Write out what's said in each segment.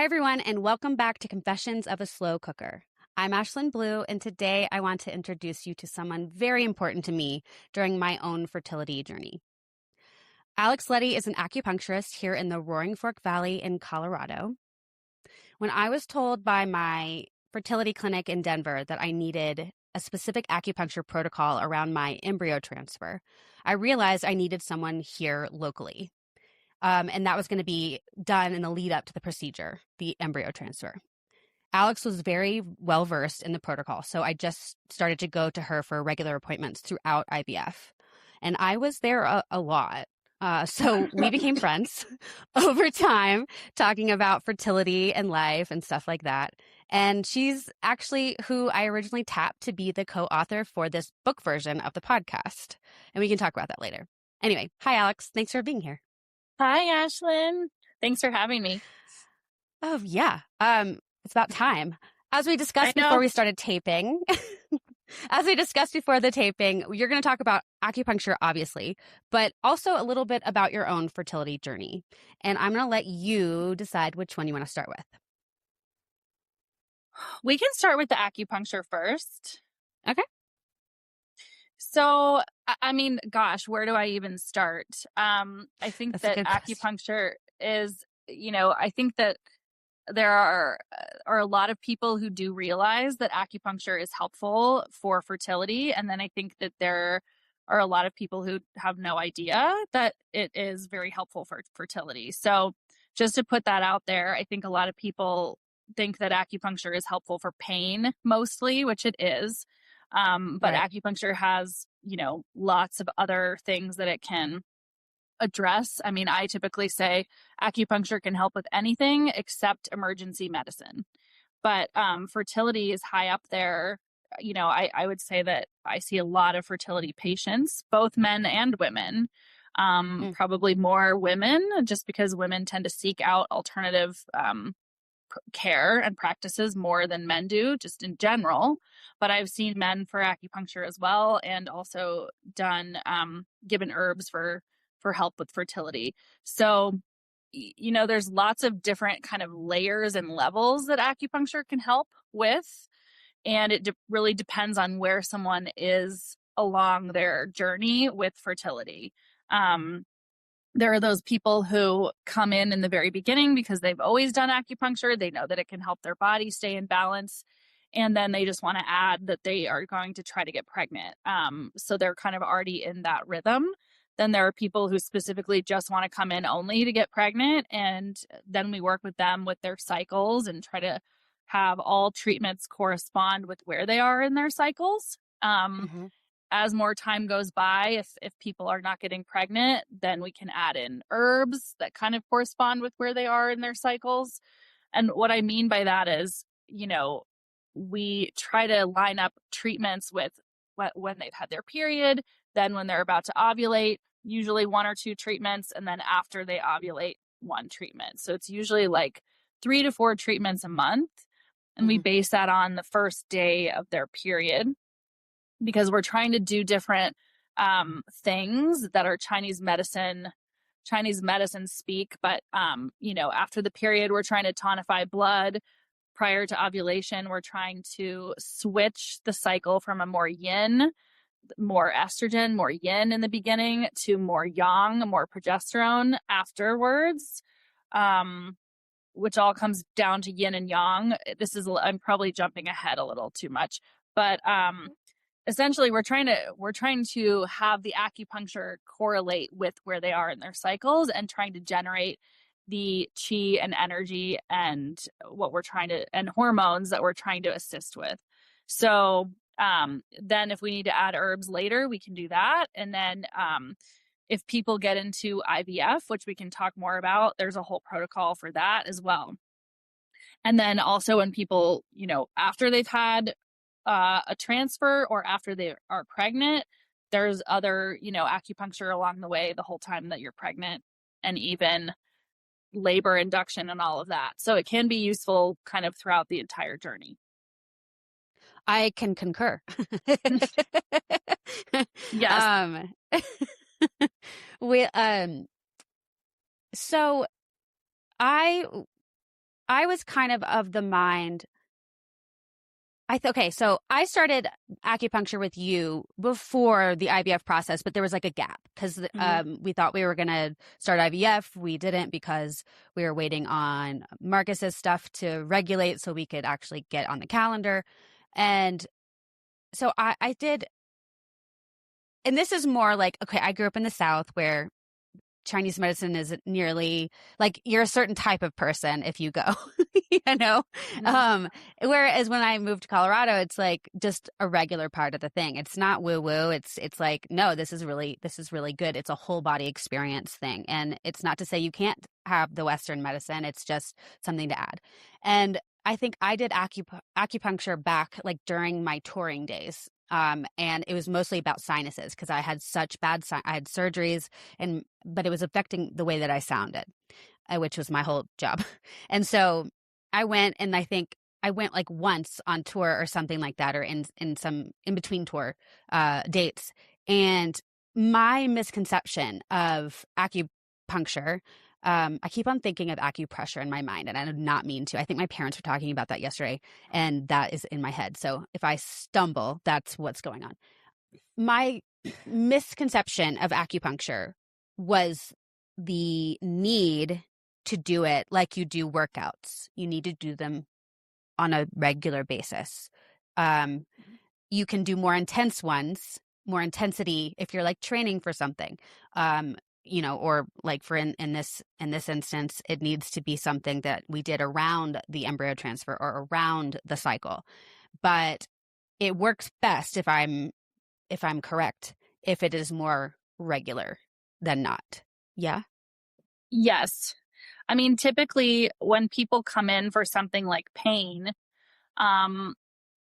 everyone, and welcome back to Confessions of a Slow Cooker. I'm Ashlyne Blue, and today I want to introduce you to someone very important to me during my own fertility journey. Alex Leddy is an acupuncturist here in the Roaring Fork Valley in Colorado. When I was told by my fertility clinic in Denver that I needed a specific acupuncture protocol around my embryo transfer, I realized I needed someone here locally. And that was going to be done in the lead up to the procedure, the embryo transfer. Alex was very well versed in the protocol, so I just started to go to her for regular appointments throughout IVF. And I was there a lot. So we became friends over time, talking about fertility and life and stuff like that. And she's actually who I originally tapped to be the co-author for this book version of the podcast. And we can talk about that later. Anyway, hi, Alex. Thanks for being here. Hi, Ashlyne. Thanks for having me. Oh, yeah. It's about time. As we discussed before we started taping, as we discussed before the taping, you're going to talk about acupuncture, obviously, but also a little bit about your own fertility journey. And I'm going to let you decide which one you want to start with. We can start with the acupuncture first. Okay. So, I mean, gosh, where do I even start? I think that acupuncture is, I think that there are a lot of people who do realize that acupuncture is helpful for fertility. And then I think that there are a lot of people who have no idea that it is very helpful for fertility. So just to put that out there, I think a lot of people think that acupuncture is helpful for pain mostly, which it is. But Right. acupuncture has, lots of other things that it can address. I mean, I typically say acupuncture can help with anything except emergency medicine. But fertility is high up there. I would say that I see a lot of fertility patients, both men and women, probably more women, just because women tend to seek out alternative care and practices more than men do, just in general. But I've seen men for acupuncture as well, and also done given herbs for help with fertility. So, there's lots of different kind of layers and levels that acupuncture can help with, and it really depends on where someone is along their journey with fertility. There are those people who come in the very beginning because they've always done acupuncture. They know that it can help their body stay in balance. And then they just want to add that they are going to try to get pregnant. So they're kind of already in that rhythm. Then there are people who specifically just want to come in only to get pregnant. And then we work with them with their cycles and try to have all treatments correspond with where they are in their cycles. As more time goes by, if people are not getting pregnant, then we can add in herbs that kind of correspond with where they are in their cycles. And what I mean by that is, we try to line up treatments with when they've had their period, then when they're about to ovulate, usually 1 or 2 treatments, and then after they ovulate, 1 treatment. So it's usually like 3 to 4 treatments a month. And we base that on the first day of their period, because we're trying to do different things that are Chinese medicine speak. But, after the period, we're trying to tonify blood. Prior to ovulation, we're trying to switch the cycle from a more yin, more estrogen, more yin in the beginning to more yang, more progesterone afterwards, which all comes down to yin and yang. I'm probably jumping ahead a little too much, but essentially, we're trying to have the acupuncture correlate with where they are in their cycles and trying to generate the chi and energy and and hormones that we're trying to assist with. So then if we need to add herbs later, we can do that. And then if people get into IVF, which we can talk more about, there's a whole protocol for that as well. And then also when people, after they've had a transfer or after they are pregnant, there's other, acupuncture along the way the whole time that you're pregnant, and even labor induction and all of that. So it can be useful kind of throughout the entire journey. I can concur. Yes. So I I was kind of the mind. Okay, so I started acupuncture with you before the IVF process, but there was like a gap because we thought we were going to start IVF. We didn't because we were waiting on Marcus's stuff to regulate so we could actually get on the calendar. And so I did, and this is more like, okay, I grew up in the South where Chinese medicine is nearly like you're a certain type of person if you go, you know? Whereas when I moved to Colorado, it's like just a regular part of the thing. It's not woo woo. It's like, no, this is really good. It's a whole body experience thing. And it's not to say you can't have the Western medicine. It's just something to add. And I think I did acupuncture back like during my touring days. And it was mostly about sinuses because I had such bad I had surgeries, but it was affecting the way that I sounded, which was my whole job. And so I went, and I think I went like once on tour or something like that, or in some in between tour dates. And my misconception of acupuncture, I keep on thinking of acupressure in my mind, and I did not mean to. I think my parents were talking about that yesterday, and that is in my head. So if I stumble, that's what's going on. My misconception of acupuncture was the need to do it like you do workouts. You need to do them on a regular basis. You can do more intense ones, more intensity if you're like training for something. Or like for in this instance, it needs to be something that we did around the embryo transfer or around the cycle. But it works best if I'm correct, if it is more regular than not. Yeah. Yes. I mean, typically when people come in for something like pain,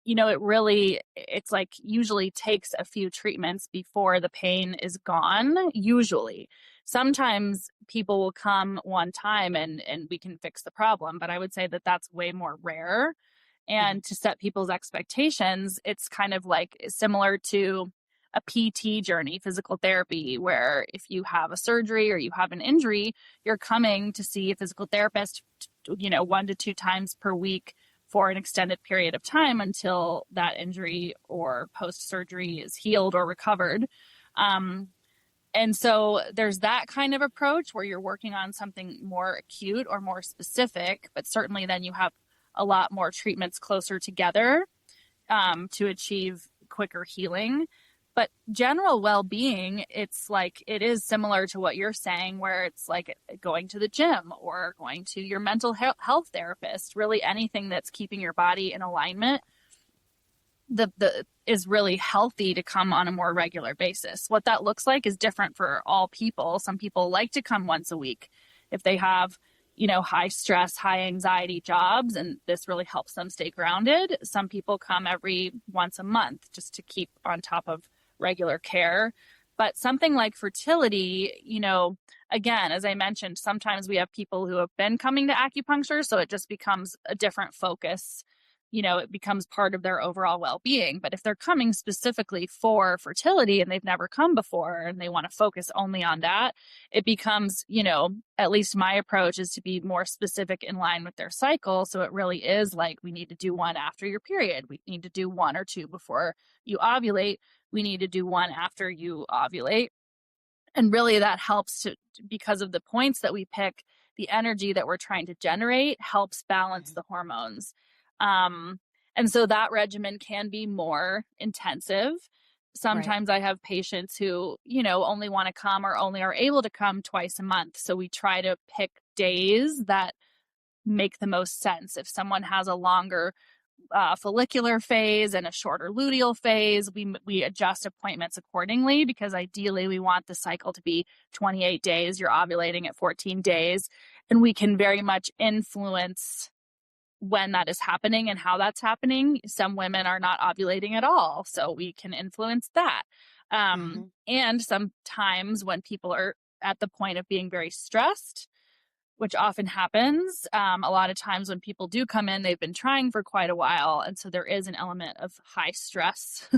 it's like usually takes a few treatments before the pain is gone, usually. Sometimes people will come one time and we can fix the problem, but I would say that that's way more rare. And to set people's expectations, it's kind of like similar to a PT journey, physical therapy, where if you have a surgery or you have an injury, you're coming to see a physical therapist, 1 to 2 times per week for an extended period of time until that injury or post-surgery is healed or recovered. And so there's that kind of approach where you're working on something more acute or more specific, but certainly then you have a lot more treatments closer together to achieve quicker healing. But general well-being, it's like it is similar to what you're saying, where it's like going to the gym or going to your mental health therapist, really anything that's keeping your body in alignment is really healthy to come on a more regular basis. What that looks like is different for all people. Some people like to come once a week if they have high stress, high anxiety jobs, and this really helps them stay grounded. Some people come every once a month just to keep on top of regular care. But something like fertility, again, as I mentioned, sometimes we have people who have been coming to acupuncture, so it just becomes a different focus. It becomes part of their overall well-being. But if they're coming specifically for fertility and they've never come before and they want to focus only on that, it becomes, at least my approach is to be more specific in line with their cycle. So it really is like, we need to do one after your period. We need to do 1 or 2 before you ovulate. We need to do 1 after you ovulate. And really that helps because of the points that we pick, the energy that we're trying to generate helps balance the hormones. And so that regimen can be more intensive. Sometimes I have patients who, only want to come or only are able to come twice a month. So we try to pick days that make the most sense. If someone has a longer follicular phase and a shorter luteal phase, we adjust appointments accordingly, because ideally we want the cycle to be 28 days. You're ovulating at 14 days, and we can very much influence when that is happening and how that's happening. Some women are not ovulating at all, so we can influence that. And sometimes when people are at the point of being very stressed, which often happens, a lot of times when people do come in, they've been trying for quite a while. And so there is an element of high stress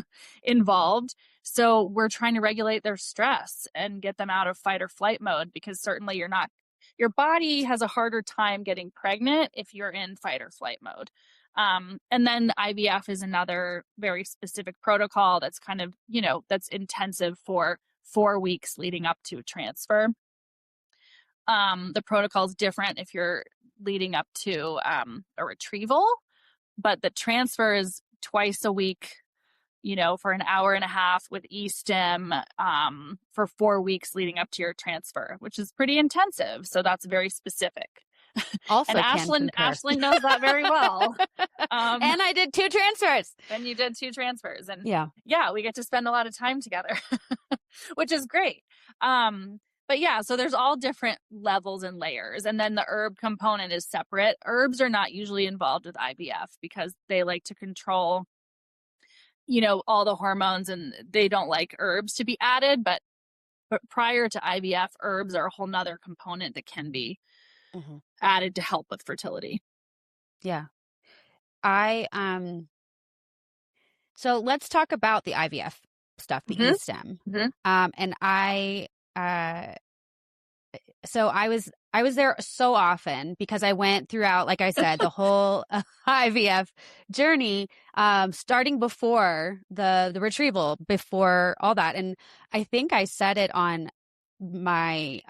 involved. So we're trying to regulate their stress and get them out of fight or flight mode, because certainly you're not your body has a harder time getting pregnant if you're in fight or flight mode. And then IVF is another very specific protocol that's kind of, that's intensive for 4 weeks leading up to a transfer. The protocol is different if you're leading up to a retrieval, but the transfer is twice a week, for an hour and a half with e-stim for 4 weeks leading up to your transfer, which is pretty intensive. So that's very specific. Also, and Ashlyne knows that very well. And I did 2 transfers. And you did 2 transfers. And yeah, we get to spend a lot of time together, which is great. But yeah, so there's all different levels and layers. And then the herb component is separate. Herbs are not usually involved with IVF because they like to control, all the hormones, and they don't like herbs to be added. But prior to IVF, herbs are a whole nother component that can be added to help with fertility. Yeah. So let's talk about the IVF stuff, the e-stim. And so I was there so often because I went throughout, like I said, the whole IVF journey, starting before the retrieval, before all that. And I think I said it on my,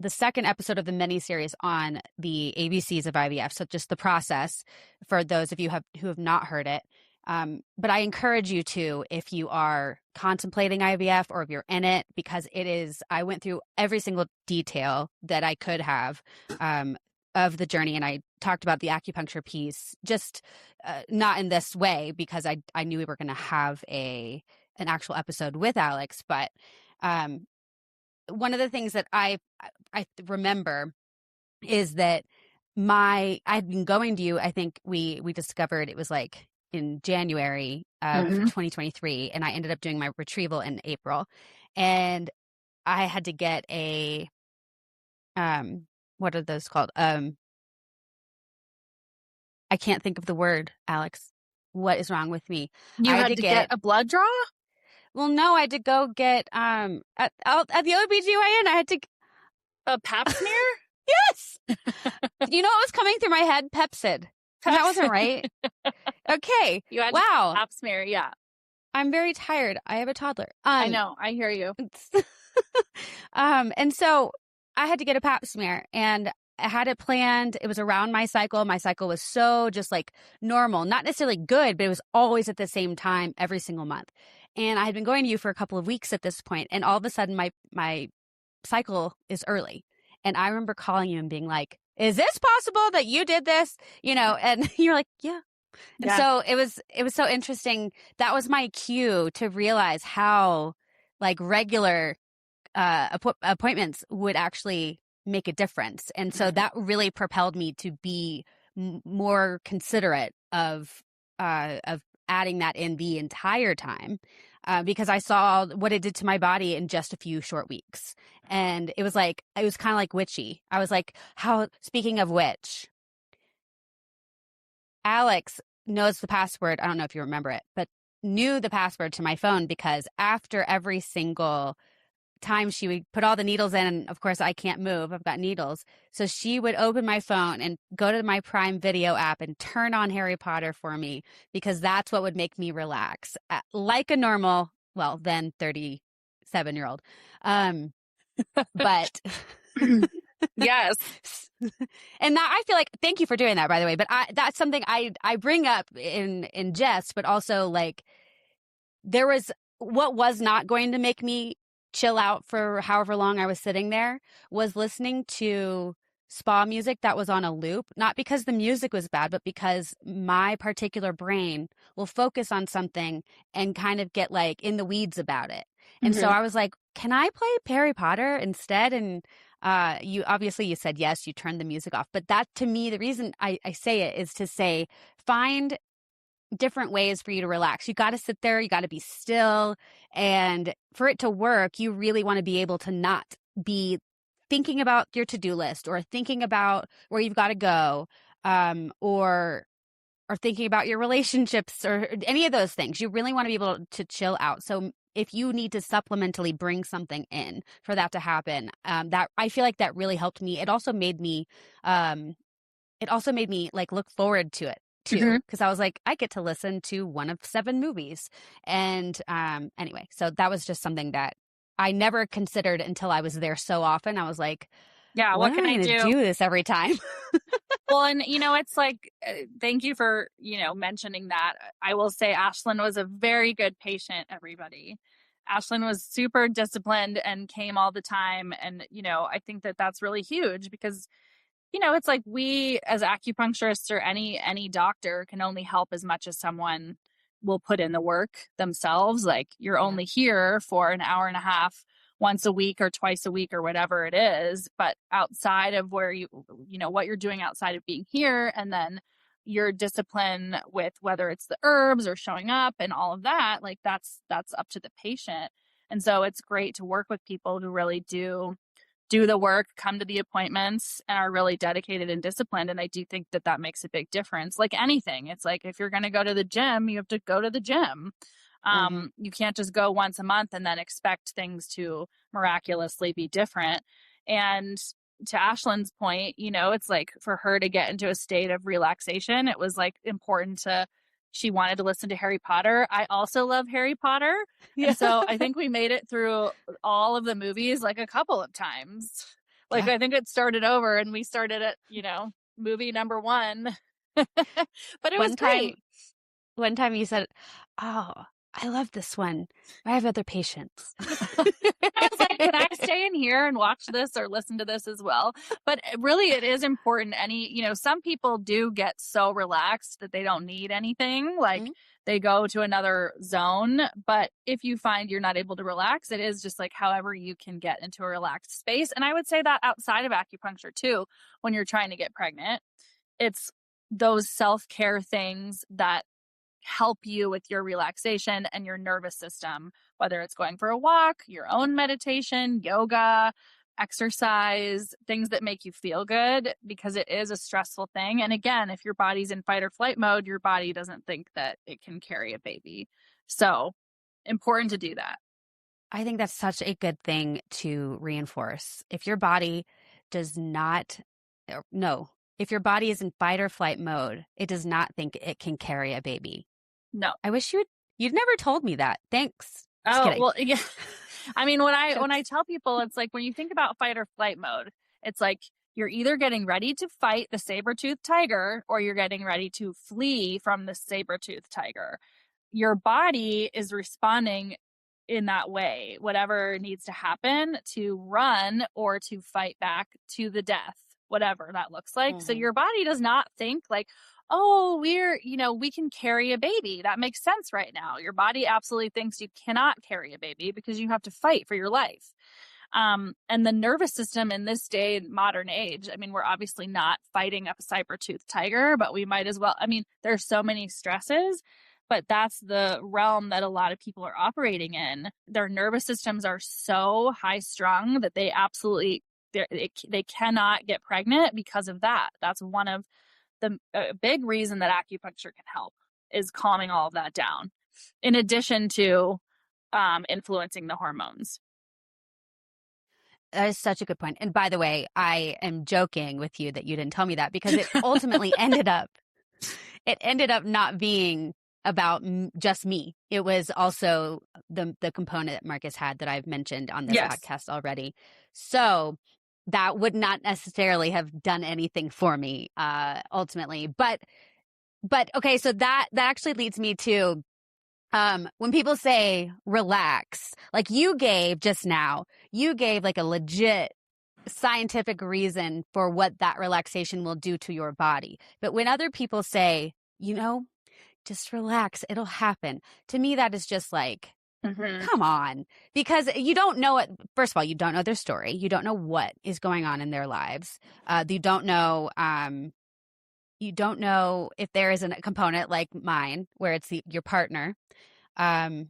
the second episode of the mini-series on the ABCs of IVF. So just the process for those of you who have not heard it. But I encourage you to, if you are contemplating IVF or if you're in it, because I went through every single detail that I could have of the journey. And I talked about the acupuncture piece, just not in this way, because I knew we were going to have an actual episode with Alex. But one of the things that I remember is that I've been going to you, I think we discovered it was like in January of 2023, and I ended up doing my retrieval in April, and I had to get a what are those called? I can't think of the word, Alex. What is wrong with me? You had to get a blood draw? Well, no, I had to go get at the OBGYN. I had to a pap smear. Yes. You know what was coming through my head? Pepsid. That wasn't right. Okay. You had wow. Pap smear, yeah. I'm very tired. I have a toddler. I know. I hear you. And so I had to get a pap smear, and I had it planned. It was around my cycle. My cycle was so just like normal, not necessarily good, but it was always at the same time every single month. And I had been going to you for a couple of weeks at this point, and all of a sudden my cycle is early. And I remember calling you and being like, is this possible that you did this? And you're like, yeah. And so it was so interesting. That was my cue to realize how like regular appointments would actually make a difference. And so that really propelled me to be more considerate of adding that in the entire time. Because I saw what it did to my body in just a few short weeks. And it was kind of like witchy. I was like, speaking of which, Alex knows the password. I don't know if you remember it, but knew the password to my phone, because after every single time she would put all the needles in, and of course I can't move, I've got needles. So she would open my phone and go to my Prime Video app and turn on Harry Potter for me, because that's what would make me relax like a normal, well, then 37-year-old. But yes. And that, I feel like, thank you for doing that, by the way, but that's something I bring up in jest, but also like there was what was not going to make me chill out for however long I was sitting there was listening to spa music that was on a loop, not because the music was bad, but because my particular brain will focus on something and kind of get like in the weeds about it. And so I was like, can I play Harry Potter instead? And you said yes, you turned the music off. But that, to me, the reason I say it is to say, find different ways for you to relax. You got to sit there, you got to be still. And for it to work, you really want to be able to not be thinking about your to-do list or thinking about where you've got to go, or thinking about your relationships or any of those things. You really want to be able to chill out. So if you need to supplementally bring something in for that to happen, that I feel like that really helped me. It also made me like look forward to it too, because I was like, I get to listen to one of 7 movies. And anyway, so that was just something that I never considered until I was there so often. I was like, Yeah, when what am can I I going to do? do this every time? Well, and it's like, thank you for, mentioning that. I will say Ashlyne was a very good patient, everybody. Ashlyne was super disciplined and came all the time. And, I think that that's really huge because it's like we as acupuncturists or any doctor can only help as much as someone will put in the work themselves. Like you're Yeah. only here for an hour and a half once a week or twice a week or whatever it is. But outside of where what you're doing outside of being here, and then your discipline with whether it's the herbs or showing up and all of that, like that's up to the patient. And so it's great to work with people who really do the work, come to the appointments, and are really dedicated and disciplined. And I do think that that makes a big difference. Like anything, it's like if you're going to go to the gym, you have to go to the gym. You can't just go once a month and then expect things to miraculously be different. And to Ashlyne's point, it's like for her to get into a state of relaxation, it was like important she wanted to listen to Harry Potter. I also love Harry Potter. Yeah. And so I think we made it through all of the movies like a couple of times. Like Yeah. I think it started over and we started at, movie number 1. But it was great. One time you said, "Oh, I love this one. I have other patients." I was like, can I stay in here and watch this or listen to this as well? But really, it is important. Some people do get so relaxed that they don't need anything. Like they go to another zone. But if you find you're not able to relax, it is just like however you can get into a relaxed space. And I would say that outside of acupuncture too, when you're trying to get pregnant, it's those self-care things that help you with your relaxation and your nervous system, whether it's going for a walk, your own meditation, yoga, exercise, things that make you feel good, because it is a stressful thing. And again, if your body's in fight or flight mode, your body doesn't think that it can carry a baby. So important to do that. I think that's such a good thing to reinforce. If your body does not, no, if your body is in fight or flight mode, it does not think it can carry a baby. No. I wish you'd never told me that. Thanks. Just Oh, kidding. well, yeah. I mean, when I tell people, it's like when you think about fight or flight mode, it's like you're either getting ready to fight the saber-toothed tiger or you're getting ready to flee from the saber-toothed tiger. Your body is responding in that way, whatever needs to happen to run or to fight back to the death, whatever that looks like. So your body does not think like, oh, we can carry a baby. That makes sense right now. Your body absolutely thinks you cannot carry a baby because you have to fight for your life. And the nervous system in this day and modern age, I mean, we're obviously not fighting a saber-toothed tiger, but we might as well. I mean, there's so many stresses, but that's the realm that a lot of people are operating in. Their nervous systems are so high strung that they absolutely, they cannot get pregnant because of that. That's one of the big reason that acupuncture can help, is calming all of that down, in addition to influencing the hormones. That is such a good point. And by the way, I am joking with you that you didn't tell me that, because it ultimately ended up not being about just me. It was also the component that Marcus had that I've mentioned on this podcast already. So that would not necessarily have done anything for me ultimately. But okay, so that actually leads me to when people say relax, like you gave just now, you gave like a legit scientific reason for what that relaxation will do to your body. But when other people say, just relax, it'll happen, to me, that is just like, come on, because you don't know it. First of all, you don't know their story. You don't know what is going on in their lives. You don't know if there is a component like mine where it's your partner. And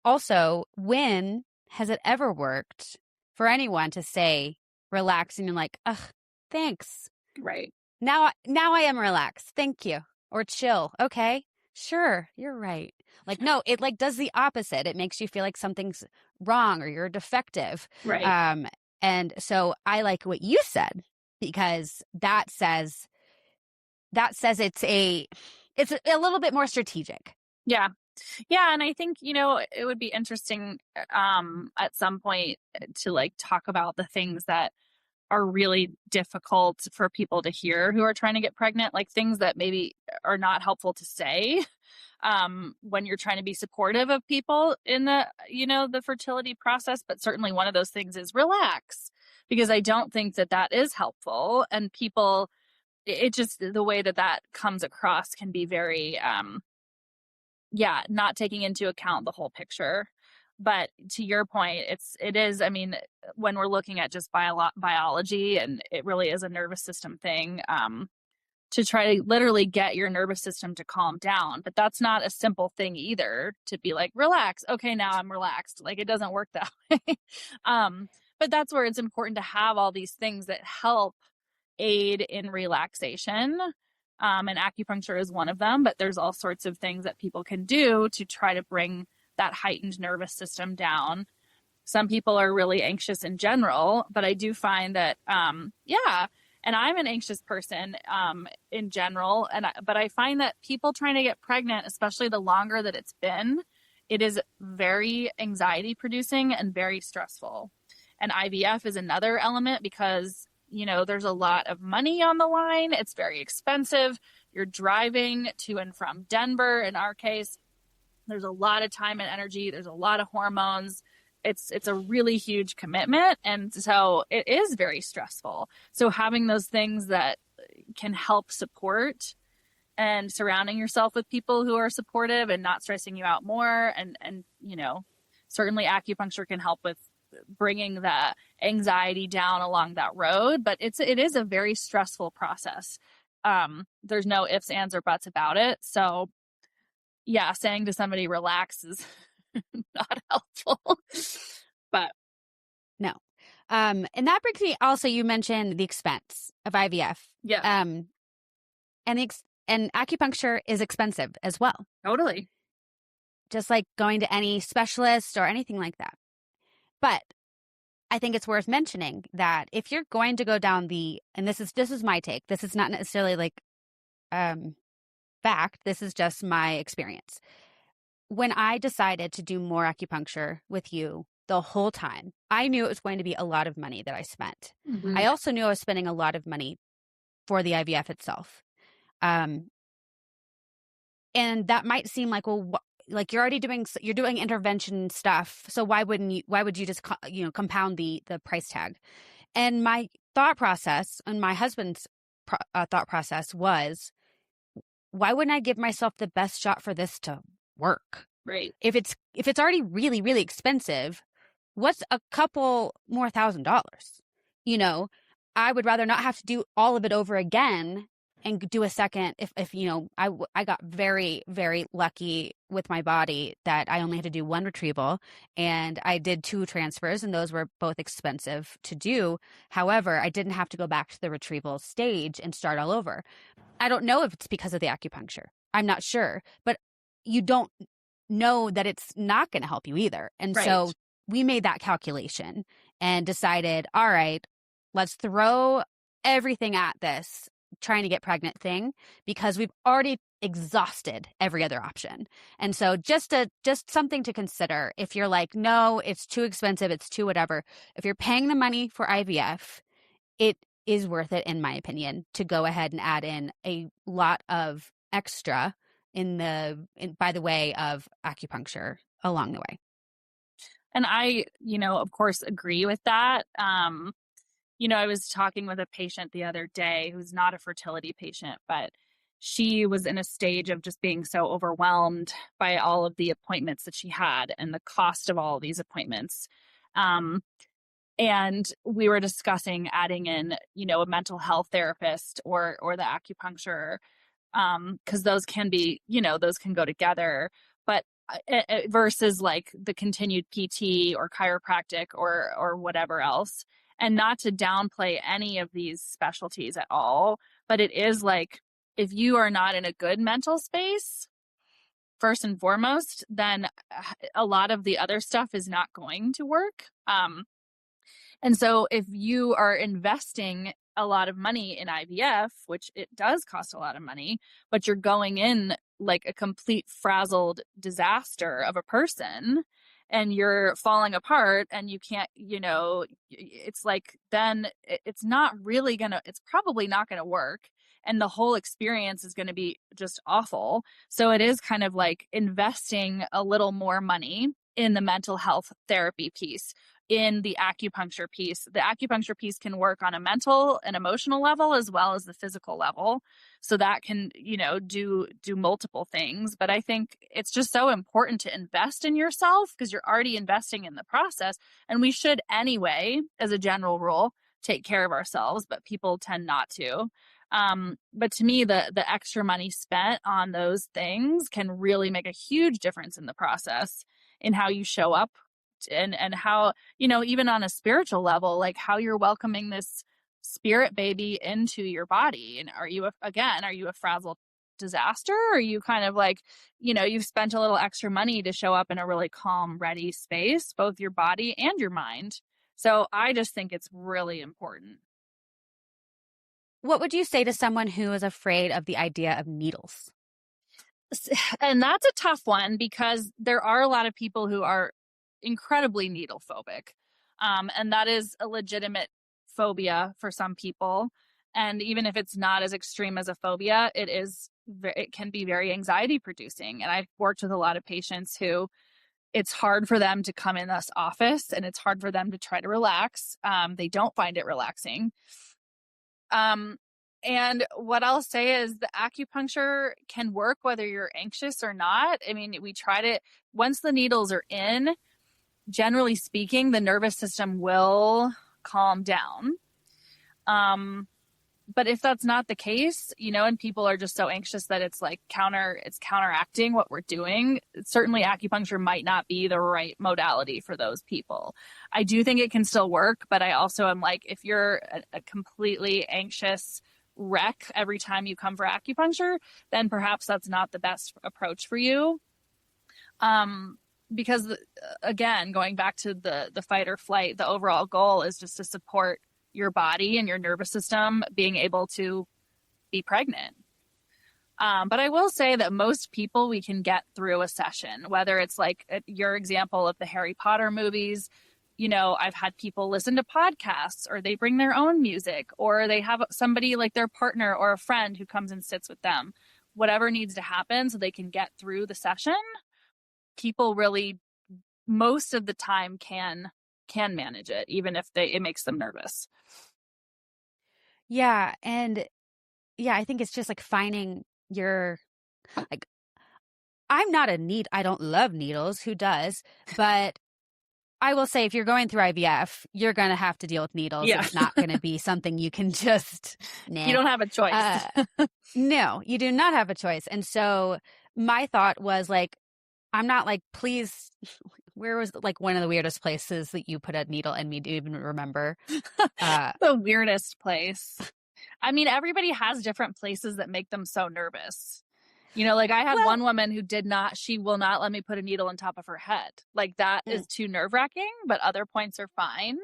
also, when has it ever worked for anyone to say relax and you're like, ugh, thanks. Right. Now I am relaxed. Thank you. Or chill. Okay, Sure, you're right. Like, no, it like does the opposite. It makes you feel like something's wrong or you're defective. Right. Um, and so I like what you said because that says it's a little bit more strategic. Yeah. Yeah. And I think, it would be interesting at some point to like talk about the things that are really difficult for people to hear who are trying to get pregnant, like things that maybe are not helpful to say when you're trying to be supportive of people in the fertility process. But certainly one of those things is relax, because I don't think that that is helpful. And people, it just, the way that that comes across can be very, not taking into account the whole picture. But to your point, it is, I mean, when we're looking at just biology, and it really is a nervous system thing, to try to literally get your nervous system to calm down. But that's not a simple thing either, to be like, relax. Okay, now I'm relaxed. Like, it doesn't work that way. But that's where it's important to have all these things that help aid in relaxation. And acupuncture is one of them, but there's all sorts of things that people can do to try to bring that heightened nervous system down. Some people are really anxious in general, but I do find that, and I'm an anxious person in general, but I find that people trying to get pregnant, especially the longer that it's been, it is very anxiety producing and very stressful. And IVF is another element because, there's a lot of money on the line. It's very expensive. You're driving to and from Denver. In our case, there's a lot of time and energy. There's a lot of hormones. It's a really huge commitment. And so it is very stressful. So having those things that can help support and surrounding yourself with people who are supportive and not stressing you out more. And certainly acupuncture can help with bringing the anxiety down along that road, but it is a very stressful process. There's no ifs, ands, or buts about it. So yeah, saying to somebody relax is not helpful. But No. And that brings me also, you mentioned the expense of IVF. yeah, And acupuncture is expensive as well. totally. Just like going to any specialist or anything like that. But I think it's worth mentioning that if you're going to go down and this is my take. This is not necessarily like fact. This is just my experience. When I decided to do more acupuncture with you the whole time, I knew it was going to be a lot of money that I spent. Mm-hmm. I also knew I was spending a lot of money for the IVF itself. And that might seem like, well, like you're doing intervention stuff. So why would you just, compound the price tag? And my thought process and my husband's thought process was, why wouldn't I give myself the best shot for this to work? Right. If it's already really, really expensive, what's a couple more $1,000? I would rather not have to do all of it over again and do a second. If I got very, very lucky with my body that I only had to do one retrieval, and I did 2 transfers, and those were both expensive to do. However, I didn't have to go back to the retrieval stage and start all over. I don't know if it's because of the acupuncture. I'm not sure, but you don't know that it's not going to help you either. And Right. So we made that calculation and decided, all right, let's throw everything at this trying to get pregnant thing, because we've already exhausted every other option. And so just something to consider if you're like, no, it's too expensive, it's too whatever. If you're paying the money for IVF, it is worth it, in my opinion, to go ahead and add in a lot of extra by the way of acupuncture along the way. And I, of course, agree with that. I was talking with a patient the other day who's not a fertility patient, but she was in a stage of just being so overwhelmed by all of the appointments that she had and the cost of all of these appointments. And we were discussing adding in, a mental health therapist or the acupuncture, because those can go together. But versus like the continued PT or chiropractic or whatever else. And not to downplay any of these specialties at all, but it is like, if you are not in a good mental space, first and foremost, then a lot of the other stuff is not going to work. And so if you are investing a lot of money in IVF, which it does cost a lot of money, but you're going in like a complete frazzled disaster of a person and you're falling apart and you can't, it's like, then it's not really it's probably not going to work. And the whole experience is going to be just awful. So it is kind of like investing a little more money in the mental health therapy piece, in the acupuncture piece. The acupuncture piece can work on a mental and emotional level as well as the physical level. So that can, do multiple things. But I think it's just so important to invest in yourself because you're already investing in the process. And we should anyway, as a general rule, take care of ourselves, but people tend not to. But to me, the extra money spent on those things can really make a huge difference in the process, in how you show up and how, even on a spiritual level, like how you're welcoming this spirit baby into your body. And are you a frazzled disaster? Or are you kind of like, you've spent a little extra money to show up in a really calm, ready space, both your body and your mind. So I just think it's really important. What would you say to someone who is afraid of the idea of needles? And that's a tough one because there are a lot of people who are incredibly needle phobic. And that is a legitimate phobia for some people. And even if it's not as extreme as a phobia, it can be very anxiety producing. And I've worked with a lot of patients who it's hard for them to come in this office and it's hard for them to try to relax. They don't find it relaxing. And what I'll say is the acupuncture can work whether you're anxious or not. I mean, we tried it. Once the needles are in, generally speaking, the nervous system will calm down. But if that's not the case, and people are just so anxious that it's like it's counteracting what we're doing, certainly acupuncture might not be the right modality for those people. I do think it can still work, but I also am like, if you're a completely anxious wreck every time you come for acupuncture, then perhaps that's not the best approach for you. Because again, going back to the fight or flight, the overall goal is just to support your body and your nervous system being able to be pregnant. But I will say that most people, we can get through a session, whether it's like your example of the Harry Potter movies. I've had people listen to podcasts, or they bring their own music, or they have somebody like their partner or a friend who comes and sits with them. Whatever needs to happen so they can get through the session, people really, most of the time, can manage it, even if it makes them nervous. Yeah. And yeah, I think it's just like finding like, I don't love needles. Who does? But I will say, if you're going through IVF, you're going to have to deal with needles. Yeah. It's not going to be something you can just, You don't have a choice. No, you do not have a choice. And so my thought was like, I'm not like, please, where was like one of the weirdest places that you put a needle in me? Do you even remember? The weirdest place. I mean, everybody has different places that make them so nervous. Like I had one woman who she will not let me put a needle on top of her head. Like that is too nerve-wracking, but other points are fine.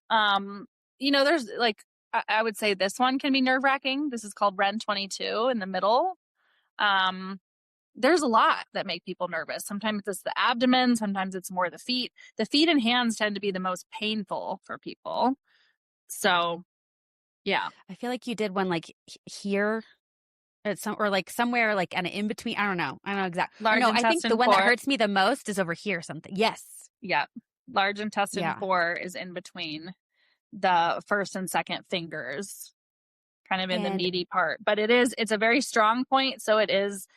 There's like, I would say this one can be nerve-wracking. This is called Ren 22 in the middle. There's a lot that make people nervous. Sometimes it's the abdomen. Sometimes it's more the feet. The feet and hands tend to be the most painful for people. So, yeah. I feel like you did one like here or like somewhere like kind of in between. I don't know exactly. I think the one that hurts me the most is over here or something. Yes. Yeah. Large intestine 4 is in between the first and second fingers, kind of in the meaty part. But it's a very strong point. So it is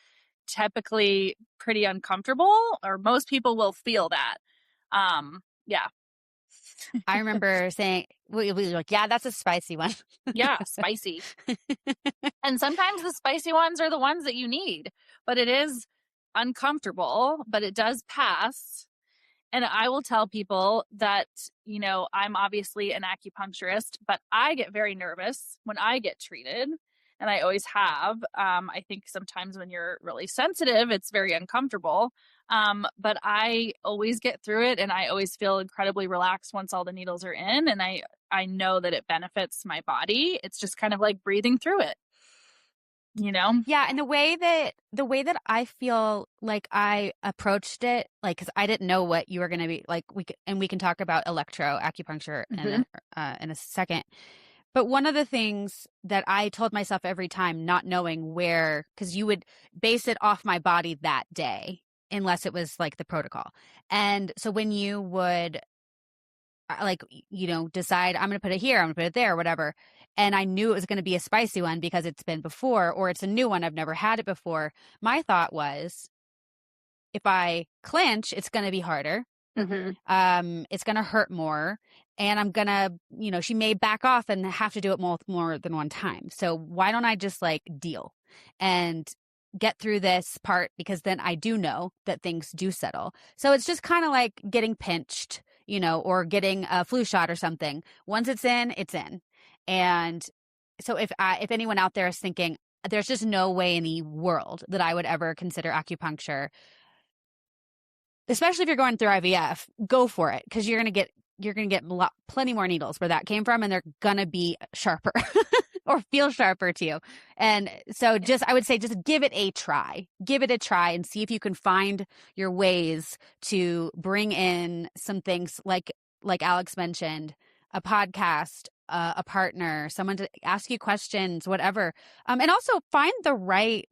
typically pretty uncomfortable, or most people will feel that. Yeah. I remember saying, we were like, yeah, that's a spicy one. Yeah, spicy. And sometimes the spicy ones are the ones that you need, but it is uncomfortable, but it does pass. And I will tell people that, I'm obviously an acupuncturist, but I get very nervous when I get treated. and I always have. I think sometimes when you're really sensitive, it's very uncomfortable. But I always get through it, and I always feel incredibly relaxed once all the needles are in, and I know that it benefits my body. It's just kind of like breathing through it, you know? Yeah, and the way that I feel like I approached it, like, because I didn't know what you were going to be like. We can talk about electro acupuncture in a second. But one of the things that I told myself every time, not knowing where, because you would base it off my body that day, unless it was like the protocol. And so when you would like, decide I'm going to put it here, I'm going to put it there, whatever. And I knew it was going to be a spicy one because it's been before, or it's a new one, I've never had it before. My thought was, if I clinch, it's going to be harder. It's going to hurt more, and I'm going to, she may back off and have to do it more than one time. So why don't I just like deal and get through this part, because then I do know that things do settle. So it's just kind of like getting pinched, or getting a flu shot or something. Once it's in, it's in. And so if anyone out there is thinking there's just no way in the world that I would ever consider acupuncture, especially if you're going through IVF, go for it, because you're gonna get plenty more needles where that came from, and they're gonna be sharper or feel sharper to you. And so I would say just give it a try, and see if you can find your ways to bring in some things like Alex mentioned, a podcast, a partner, someone to ask you questions, whatever. And also find the right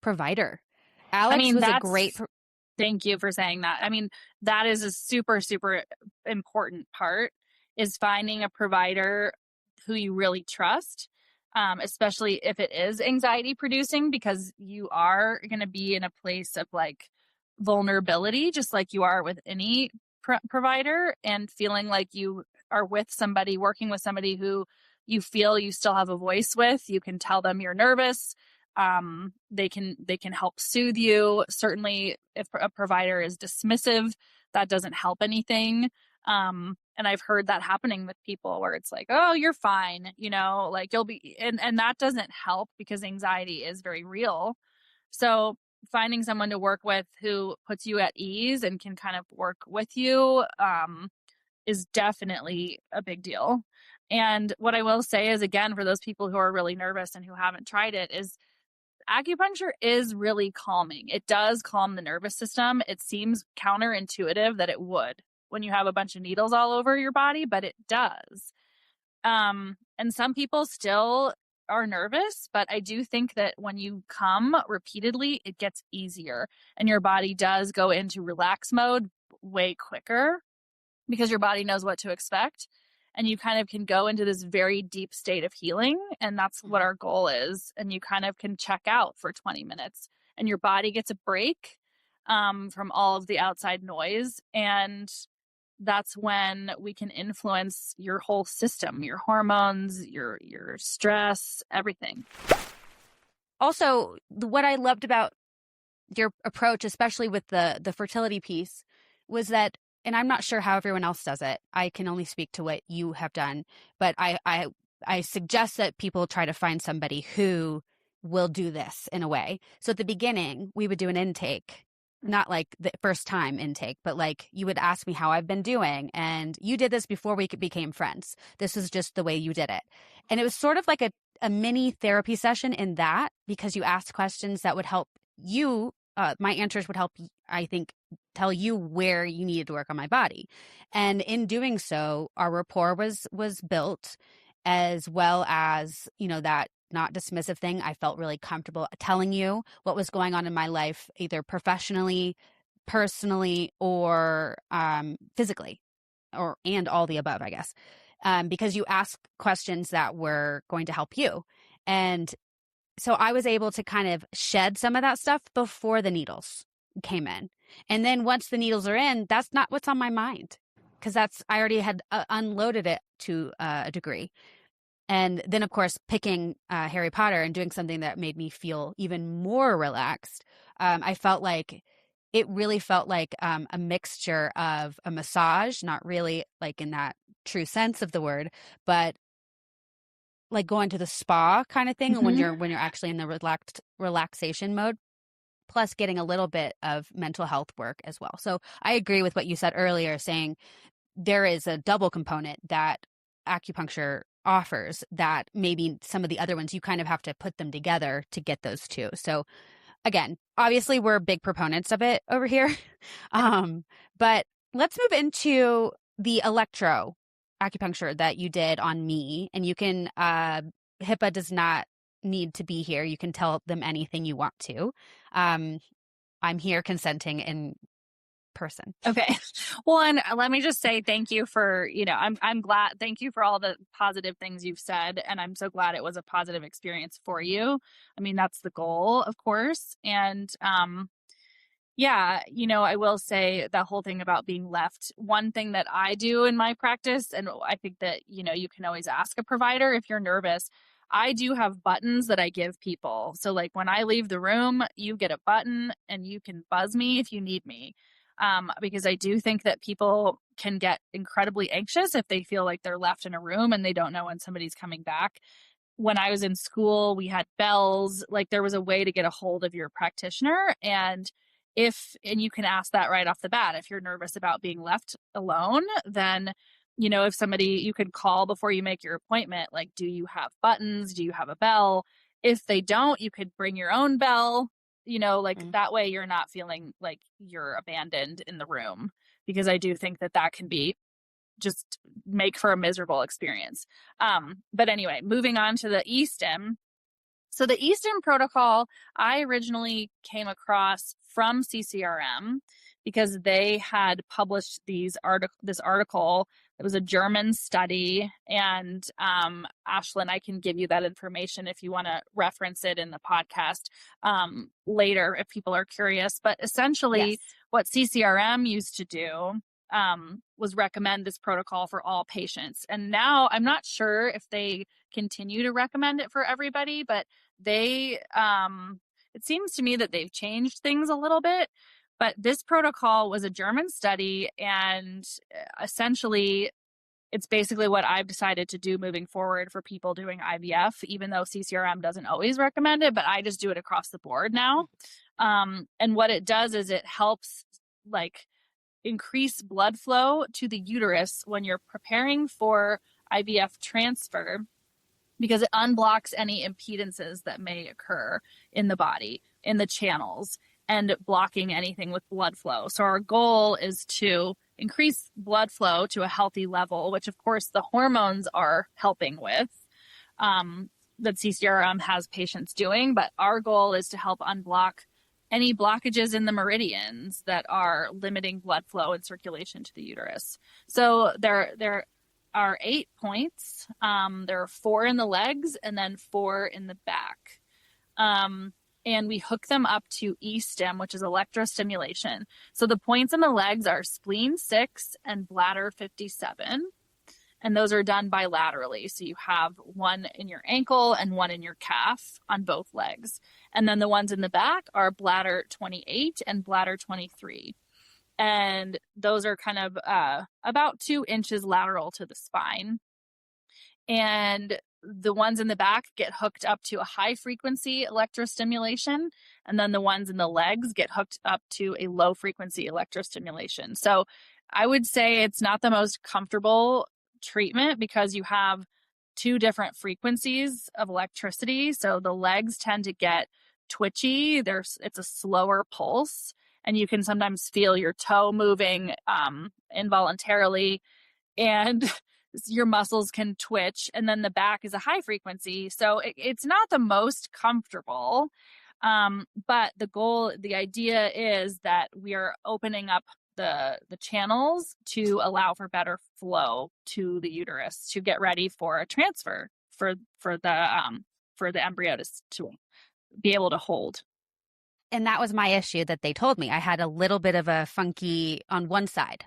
provider. Alex was a great. Thank you for saying that. I mean, that is a super, super important part, is finding a provider who you really trust, especially if it is anxiety producing, because you are going to be in a place of like vulnerability, just like you are with any provider, and feeling like you are working with somebody who you feel you still have a voice with. You can tell them you're nervous. They can help soothe you. Certainly if a provider is dismissive, that doesn't help anything. And I've heard that happening with people where it's like, oh, you're fine, like you'll be, and that doesn't help, because anxiety is very real. So finding someone to work with who puts you at ease and can kind of work with you, is definitely a big deal. And what I will say is, again, for those people who are really nervous and who haven't tried it, is acupuncture is really calming. It does calm the nervous system. It seems counterintuitive that it would when you have a bunch of needles all over your body, but it does. And some people still are nervous, but I do think that when you come repeatedly, it gets easier, and your body does go into relax mode way quicker, because your body knows what to expect. And you kind of can go into this very deep state of healing. And that's what our goal is. And you kind of can check out for 20 minutes, and your body gets a break from all of the outside noise. And that's when we can influence your whole system, your hormones, your stress, everything. Also, what I loved about your approach, especially with the fertility piece, was that, and I'm not sure how everyone else does it, I can only speak to what you have done, but I suggest that people try to find somebody who will do this in a way. So at the beginning, we would do an intake, not like the first time intake, but like you would ask me how I've been doing. And you did this before we became friends. This was just the way you did it. And it was sort of like a mini therapy session in that, because you asked questions that would help you. My answers would help, I think, tell you where you needed to work on my body. And in doing so, our rapport was built, as well as, that not dismissive thing. I felt really comfortable telling you what was going on in my life, either professionally, personally, or physically, and all the above, I guess, because you asked questions that were going to help you. And so I was able to kind of shed some of that stuff before the needles came in. And then once the needles are in, that's not what's on my mind, because I already had unloaded it to a degree. And then, of course, picking Harry Potter and doing something that made me feel even more relaxed. I felt like it really felt like a mixture of a massage, not really like in that true sense of the word, but like going to the spa kind of thing when Mhm. you're actually in the relaxation mode, plus getting a little bit of mental health work as well. So I agree with what you said earlier, saying there is a double component that acupuncture offers that maybe some of the other ones you kind of have to put them together to get those two. So again, obviously we're big proponents of it over here. But let's move into the electro acupuncture that you did on me. And you can, HIPAA does not need to be here. You can tell them anything you want to. I'm here consenting in person. Okay. Well, and let me just say thank you for, I'm glad. Thank you for all the positive things you've said. And I'm so glad it was a positive experience for you. I mean, that's the goal, of course. And, yeah, I will say the whole thing about being left. One thing that I do in my practice, and I think that, you can always ask a provider if you're nervous. I do have buttons that I give people. So like when I leave the room, you get a button and you can buzz me if you need me. Because I do think that people can get incredibly anxious if they feel like they're left in a room and they don't know when somebody's coming back. When I was in school, we had bells, like there was a way to get a hold of your practitioner. And you can ask that right off the bat, if you're nervous about being left alone, then, if somebody, you can call before you make your appointment, like, do you have buttons? Do you have a bell? If they don't, you could bring your own bell, like that way you're not feeling like you're abandoned in the room, because I do think that that can be just make for a miserable experience. But anyway, moving on to the eSTEM. So the eSTEM protocol, I originally came across from CCRM because they had published this article. It was a German study, and Ashlyne, I can give you that information if you want to reference it in the podcast later if people are curious. But essentially, Yes. what CCRM used to do was recommend this protocol for all patients. And now I'm not sure if they continue to recommend it for everybody, but they, it seems to me that they've changed things a little bit. But this protocol was a German study, and essentially it's basically what I've decided to do moving forward for people doing IVF, even though CCRM doesn't always recommend it, but I just do it across the board now. And what it does is it helps like increase blood flow to the uterus when you're preparing for IVF transfer, because it unblocks any impedances that may occur in the body, in the channels, and blocking anything with blood flow. So our goal is to increase blood flow to a healthy level, which of course the hormones are helping with, that CCRM has patients doing. But our goal is to help unblock any blockages in the meridians that are limiting blood flow and circulation to the uterus. So there are 8 points. There are 4 in the legs and then 4 in the back. And we hook them up to eSTEM, which is electrostimulation. So the points in the legs are spleen 6 and bladder 57. And those are done bilaterally. So you have one in your ankle and one in your calf on both legs. And then the ones in the back are bladder 28 and bladder 23. And those are kind of about 2 inches lateral to the spine. And the ones in the back get hooked up to a high frequency electrostimulation. And then the ones in the legs get hooked up to a low frequency electrostimulation. So I would say it's not the most comfortable treatment because you have 2 different frequencies of electricity. So the legs tend to get twitchy. It's a slower pulse, and you can sometimes feel your toe moving involuntarily, and your muscles can twitch. And then the back is a high frequency, so it's not the most comfortable. But the idea is that we are opening up the channels to allow for better flow to the uterus to get ready for a transfer for the embryo to be able to hold. And that was my issue that they told me. I had a little bit of a funky on one side.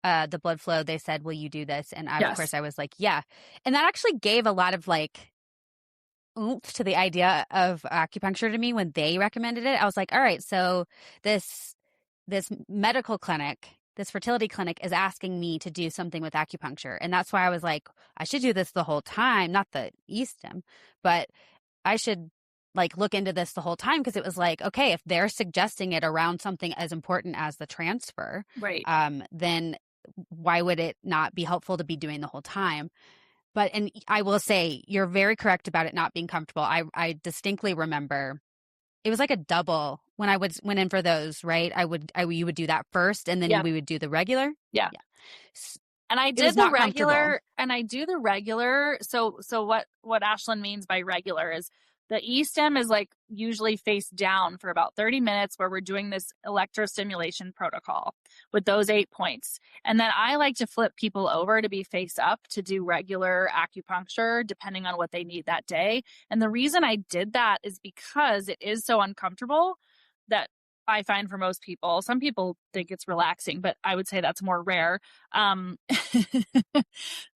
The blood flow, they said, will you do this? And of course I was like, yeah. And that actually gave a lot of like oomph to the idea of acupuncture to me when they recommended it. I was like, all right, so this medical clinic this fertility clinic is asking me to do something with acupuncture. And that's why I was like, I should do this the whole time, not the e-stim, but I should like look into this the whole time, because it was like, okay, if they're suggesting it around something as important as the transfer, Right. then why would it not be helpful to be doing the whole time? But, and I will say, you're very correct about it not being comfortable. I distinctly remember it was like a double when I went in for those, right? You would do that first, and then Yeah. we would do the regular. Yeah. And I It did was the not comfortable. regular, and I do the regular. So what Ashlyne means by regular is the e-stim is like usually face down for about 30 minutes, where we're doing this electrostimulation protocol with those 8 points. And then I like to flip people over to be face up to do regular acupuncture, depending on what they need that day. And the reason I did that is because it is so uncomfortable that I find for most people. Some people think it's relaxing, but I would say that's more rare.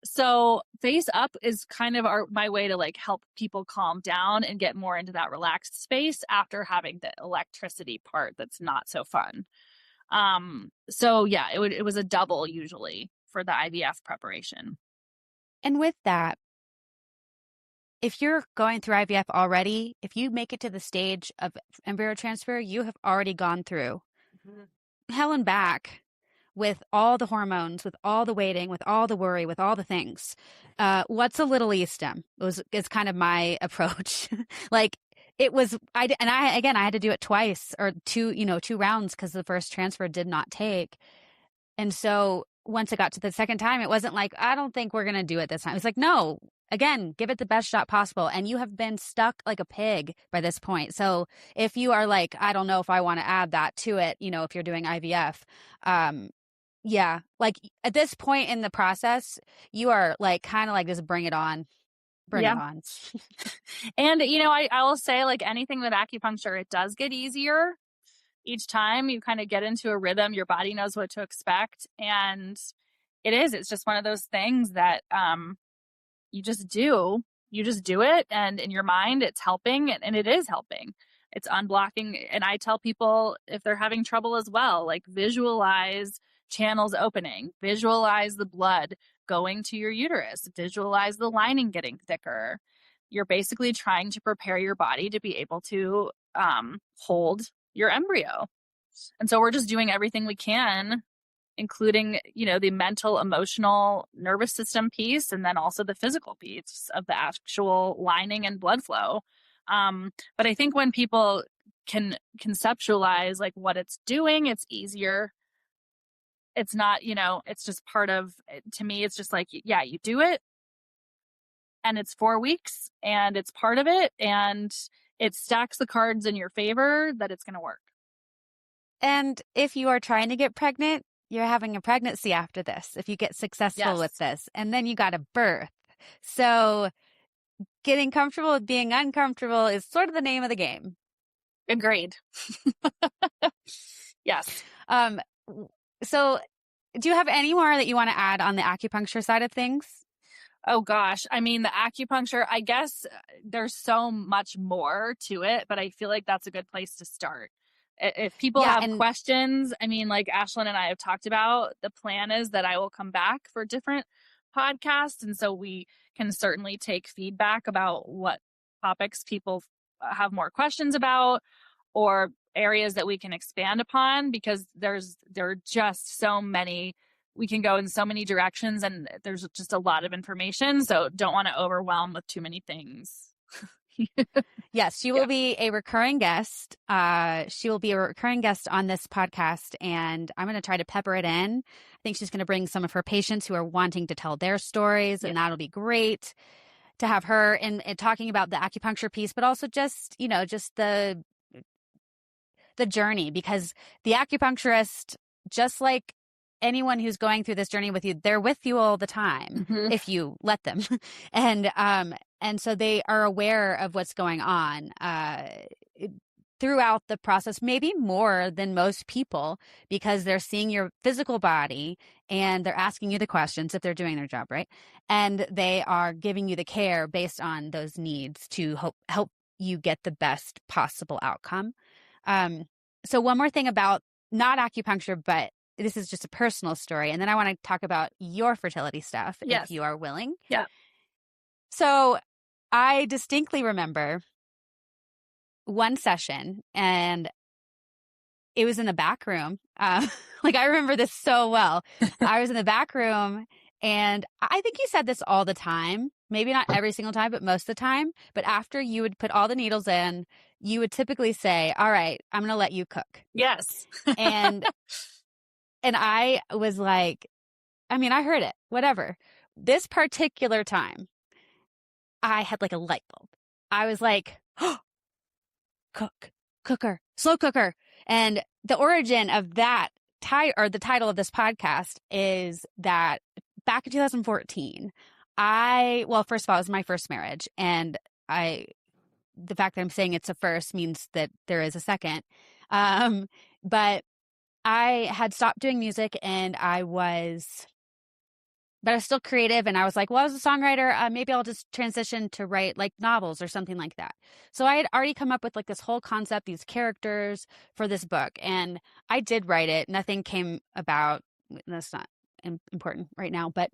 So face up is kind of my way to like help people calm down and get more into that relaxed space after having the electricity part that's not so fun. So yeah, it was a double usually for the IVF preparation. And with that, if you're going through IVF already, if you make it to the stage of embryo transfer, you have already gone through hell and back with all the hormones, with all the waiting, with all the worry, with all the things. What's a little e-stim? Is kind of my approach. Like it was, I had to do it twice or two rounds, because the first transfer did not take. And so once it got to the second time, it wasn't like, I don't think we're going to do it this time. It's like, no, again, give it the best shot possible. And you have been stuck like a pig by this point. So if you are like, I don't know if I want to add that to it, if you're doing IVF, yeah, like at this point in the process, you are like, kind of like, just bring it on. Bring it on. And, I will say, like anything with acupuncture, it does get easier. Each time you kind of get into a rhythm, your body knows what to expect. And it's just one of those things that you just do. You just do it. And in your mind, it's helping. And it is helping. It's unblocking. And I tell people, if they're having trouble as well, like visualize channels opening, visualize the blood going to your uterus, visualize the lining getting thicker. You're basically trying to prepare your body to be able to hold your embryo. And so we're just doing everything we can, including, the mental, emotional, nervous system piece, and then also the physical piece of the actual lining and blood flow. But I think when people can conceptualize like what it's doing, it's easier. It's not, it's just part of, to me, it's just like, yeah, you do it and it's 4 weeks and it's part of it, and it stacks the cards in your favor that it's going to work. And if you are trying to get pregnant, you're having a pregnancy after this, if you get successful with this, and then you got a birth. So getting comfortable with being uncomfortable is sort of the name of the game. Agreed. Yes. So do you have any more that you want to add on the acupuncture side of things? Oh gosh. I mean, the acupuncture, I guess there's so much more to it, but I feel like that's a good place to start. If people have questions, I mean, like Ashlyne and I have talked about, the plan is that I will come back for different podcasts. And so we can certainly take feedback about what topics people have more questions about, or areas that we can expand upon, because there are just so many. We can go in so many directions, and there's just a lot of information. So don't want to overwhelm with too many things. Yes, she will be a recurring guest. She will be a recurring guest on this podcast, and I'm going to try to pepper it in. I think she's going to bring some of her patients who are wanting to tell their stories, and that'll be great to have her and talking about the acupuncture piece, but also just the journey, because the acupuncturist, just like anyone who's going through this journey with you, they're with you all the time if you let them. And so they are aware of what's going on throughout the process, maybe more than most people, because they're seeing your physical body and they're asking you the questions if they're doing their job right. And they are giving you the care based on those needs to help you get the best possible outcome. So one more thing about not acupuncture, but this is just a personal story. And then I want to talk about your fertility stuff, Yes. if you are willing. Yeah. So I distinctly remember one session, and it was in the back room. Like, I remember this so well. I was in the back room, and I think you said this all the time, maybe not every single time, but most of the time. But after you would put all the needles in, you would typically say, all right, I'm going to let you cook. Yes. And I was like, I mean, I heard it, whatever. This particular time, I had like a light bulb. I was like, oh, cooker, slow cooker. And the origin of that the title of this podcast is that back in 2014, first of all, it was my first marriage. And the fact that I'm saying it's a first means that there is a second. But I had stopped doing music, and I was still creative. And I was like, well, I was a songwriter. Maybe I'll just transition to write like novels or something like that. So I had already come up with like this whole concept, these characters for this book. And I did write it. Nothing came about. That's not important right now. But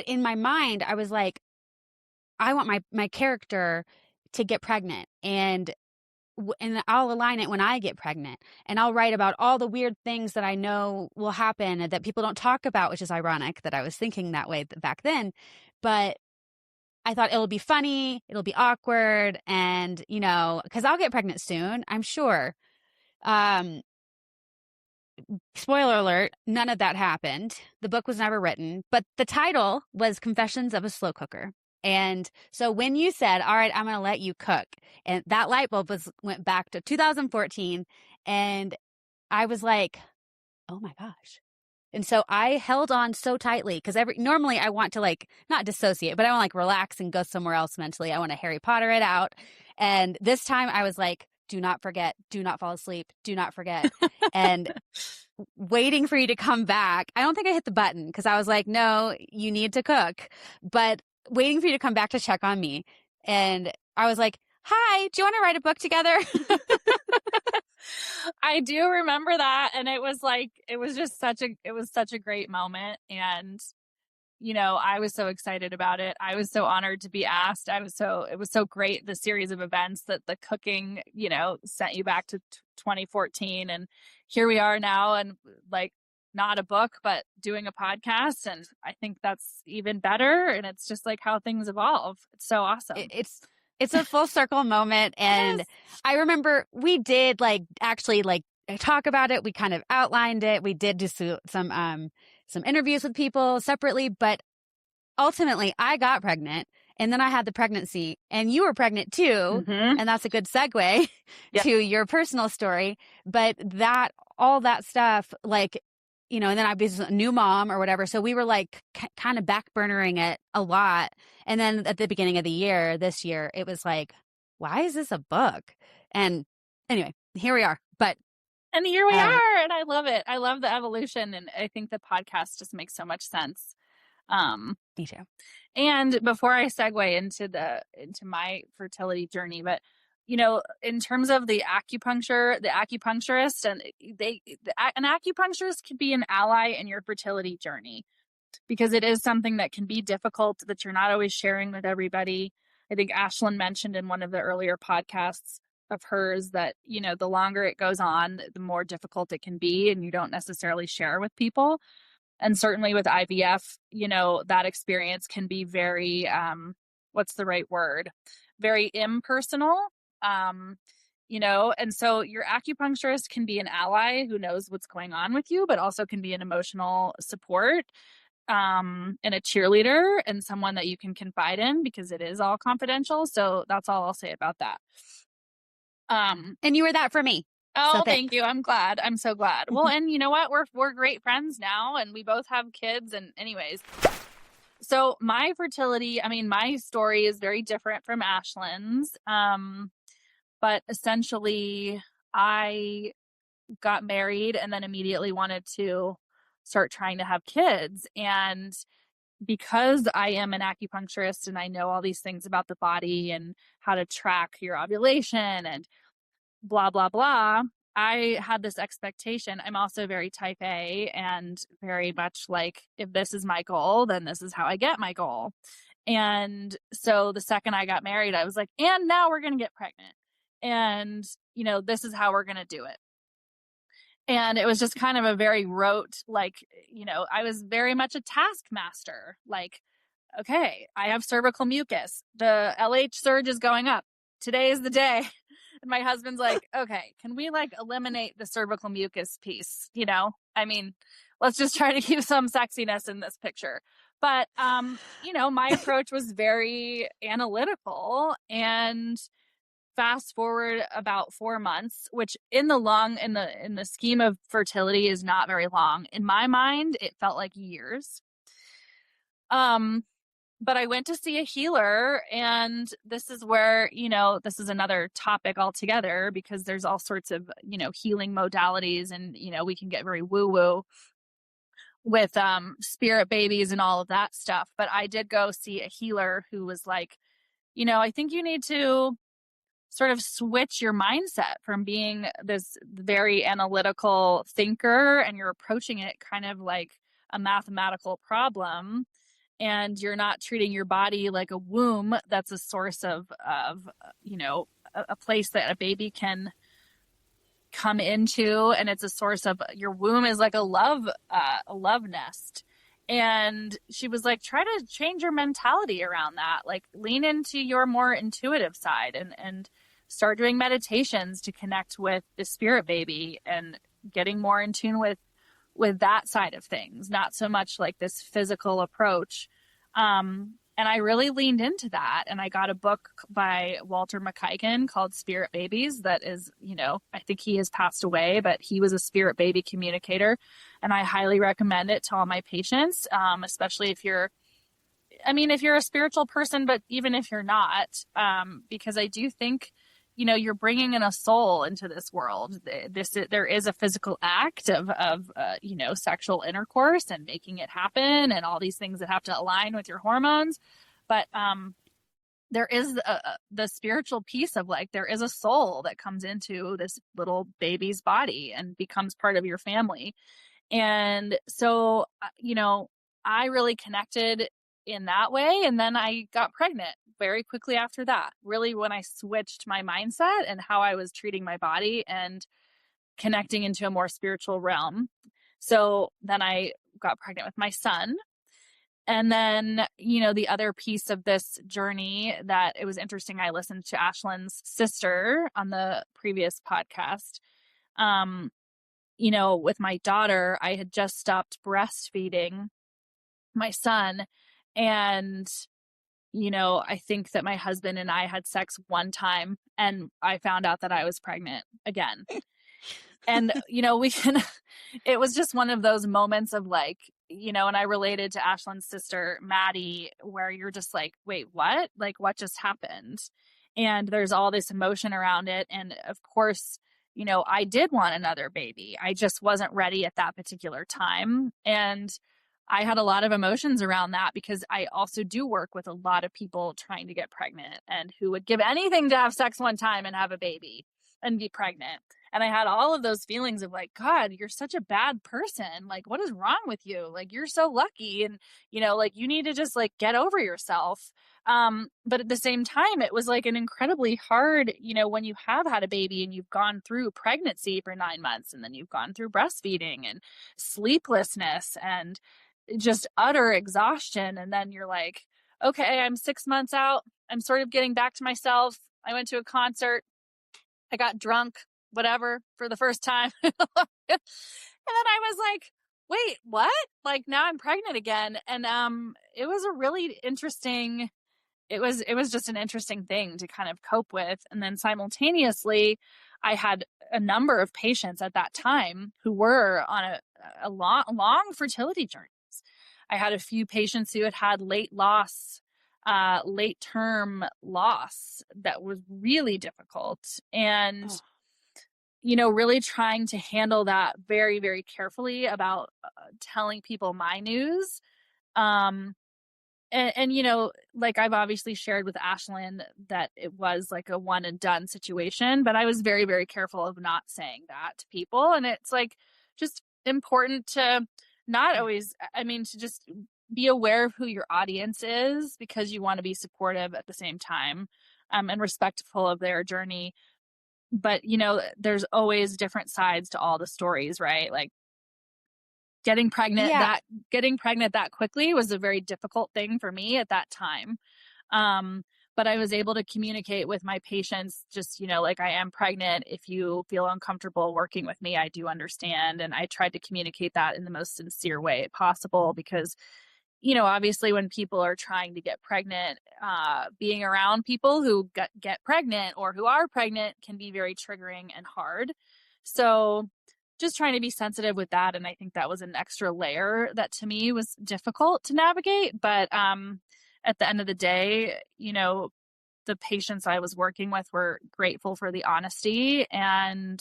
in my mind, I was like, I want my character to get pregnant, and I'll align it when I get pregnant, and I'll write about all the weird things that I know will happen and that people don't talk about, which is ironic that I was thinking that way back then. But I thought it'll be funny, it'll be awkward, and, because I'll get pregnant soon, I'm sure. Spoiler alert, none of that happened. The book was never written, but the title was Confessions of a Slow Cooker. And so when you said, all right, I'm going to let you cook, and that light bulb went back to 2014, and I was like, oh my gosh. And so I held on so tightly, because normally I want to like not dissociate, but I want to like relax and go somewhere else mentally. I want to Harry Potter it out. And this time I was like, do not forget, do not fall asleep, do not forget. And waiting for you to come back. I don't think I hit the button, because I was like, no, you need to cook. But waiting for you to come back to check on me. And I was like, hi, do you want to write a book together? I do remember that. And it was such a great moment. And, I was so excited about it. I was so honored to be asked. It was so great, the series of events that the cooking, sent you back to 2014. And here we are now, and like, not a book, but doing a podcast. And I think that's even better. And it's just like how things evolve. It's so awesome. It's a full circle moment. And yes. I remember we did actually talk about it. We kind of outlined it. We did do some interviews with people separately, but ultimately I got pregnant, and then I had the pregnancy, and you were pregnant too. Mm-hmm. And that's a good segue to your personal story. But all that stuff, and then I was a new mom or whatever. So we were kind of backburnering it a lot. And then at the beginning of this year, it was like, why is this a book? And anyway, here we are. And here we are. And I love it. I love the evolution. And I think the podcast just makes so much sense. Me too. And before I segue into my fertility journey, but in terms of the acupuncturist, and an acupuncturist could be an ally in your fertility journey, because it is something that can be difficult, that you're not always sharing with everybody. I think Ashlyne mentioned in one of the earlier podcasts of hers that, the longer it goes on, the more difficult it can be, and you don't necessarily share with people. And certainly with IVF, that experience can be very, what's the right word? Very impersonal. And so your acupuncturist can be an ally who knows what's going on with you, but also can be an emotional support, and a cheerleader, and someone that you can confide in, because it is all confidential. So that's all I'll say about that. And you were that for me. Oh, so thank you. I'm glad. I'm so glad. Well, and you know what? We're great friends now, and we both have kids. And anyways, so my fertility, my story is very different from Ashlyne's. But essentially I got married and then immediately wanted to start trying to have kids. And because I am an acupuncturist and I know all these things about the body and how to track your ovulation and blah, blah, blah, I had this expectation. I'm also very type A and very much like, if this is my goal, then this is how I get my goal. And so the second I got married, I was like, and now we're going to get pregnant. And, this is how we're going to do it. And it was just kind of a very rote, like, I was very much a taskmaster. Like, okay, I have cervical mucus. The LH surge is going up. Today is the day. And my husband's like, okay, can we like eliminate the cervical mucus piece? I mean, let's just try to keep some sexiness in this picture. But, my approach was very analytical, and fast forward about 4 months, which in the scheme of fertility is not very long. In my mind, it felt like years. But I went to see a healer, and this is where, this is another topic altogether, because there's all sorts of, healing modalities, and, we can get very woo-woo with spirit babies and all of that stuff. But I did go see a healer who was like, I think you need to sort of switch your mindset from being this very analytical thinker, and you're approaching it kind of like a mathematical problem, and you're not treating your body like a womb that's a source of a place that a baby can come into, and it's a source of, your womb is like a love nest. And she was like, try to change your mentality around that, like lean into your more intuitive side, and start doing meditations to connect with the spirit baby, and getting more in tune with that side of things, not so much like this physical approach. And I really leaned into that, and I got a book by Walter McKagan called Spirit Babies. That is, I think he has passed away, but he was a spirit baby communicator, and I highly recommend it to all my patients, especially if you're a spiritual person, but even if you're not, because I do think, you're bringing in a soul into this world. There is a physical act of sexual intercourse and making it happen, and all these things that have to align with your hormones. But there is the spiritual piece of, like, there is a soul that comes into this little baby's body and becomes part of your family. And so, I really connected in that way. And then I got pregnant very quickly after that, really, when I switched my mindset and how I was treating my body and connecting into a more spiritual realm. So then I got pregnant with my son. And then, the other piece of this journey that it was interesting, I listened to Ashlyne's sister on the previous podcast. With my daughter, I had just stopped breastfeeding my son. And, I think that my husband and I had sex one time, and I found out that I was pregnant again. And, it was just one of those moments of like, and I related to Ashlyne's sister, Maddie, where you're just like, wait, what? Like, what just happened? And there's all this emotion around it. And of course, I did want another baby. I just wasn't ready at that particular time. And I had a lot of emotions around that, because I also do work with a lot of people trying to get pregnant, and who would give anything to have sex one time and have a baby and be pregnant. And I had all of those feelings of like, God, you're such a bad person. Like, what is wrong with you? Like, you're so lucky. And, like, you need to just like get over yourself. But at the same time, it was like an incredibly hard, when you have had a baby and you've gone through pregnancy for 9 months, and then you've gone through breastfeeding and sleeplessness and just utter exhaustion. And then you're like, okay, I'm 6 months out. I'm sort of getting back to myself. I went to a concert. I got drunk, whatever, for the first time. And then I was like, wait, what? Like, now I'm pregnant again. And it was a really interesting, it was just an interesting thing to kind of cope with. And then simultaneously, I had a number of patients at that time who were on a long fertility journey. I had a few patients who had late term loss that was really difficult. And, really trying to handle that very, very carefully about telling people my news. And you know, like I've obviously shared with Ashlyne that it was like a one and done situation, but I was very, very careful of not saying that to people. And it's like just important to not always, I mean, to just be aware of who your audience is, because you want to be supportive at the same time, and respectful of their journey. But you know, there's always different sides to all the stories, right? Like getting pregnant Yeah. that quickly was a very difficult thing for me at that time. Um, but I was able to communicate with my patients, just, you know, like, I am pregnant. If you feel uncomfortable working with me, I do understand. And I tried to communicate that in the most sincere way possible, because, you know, obviously when people are trying to get pregnant, being around people who get pregnant or who are pregnant can be very triggering and hard. So just trying to be sensitive with that. And I think that was an extra layer that to me was difficult to navigate. But at the end of the day, you know, the patients I was working with were grateful for the honesty. And,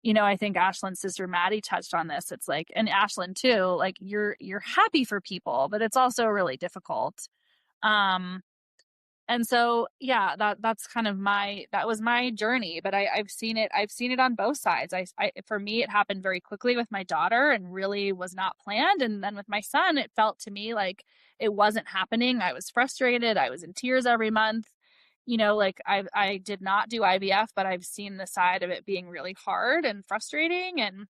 you know, I think Ashlyne's sister Maddie touched on this. It's like, and Ashlyne too, like you're happy for people, but it's also really difficult. Um, and so, yeah, that's kind of that was my journey, but I've seen it on both sides. For me, it happened very quickly with my daughter and really was not planned. And then with my son, it felt to me like it wasn't happening. I was frustrated. I was in tears every month. You know, like I did not do IVF, but I've seen the side of it being really hard and frustrating and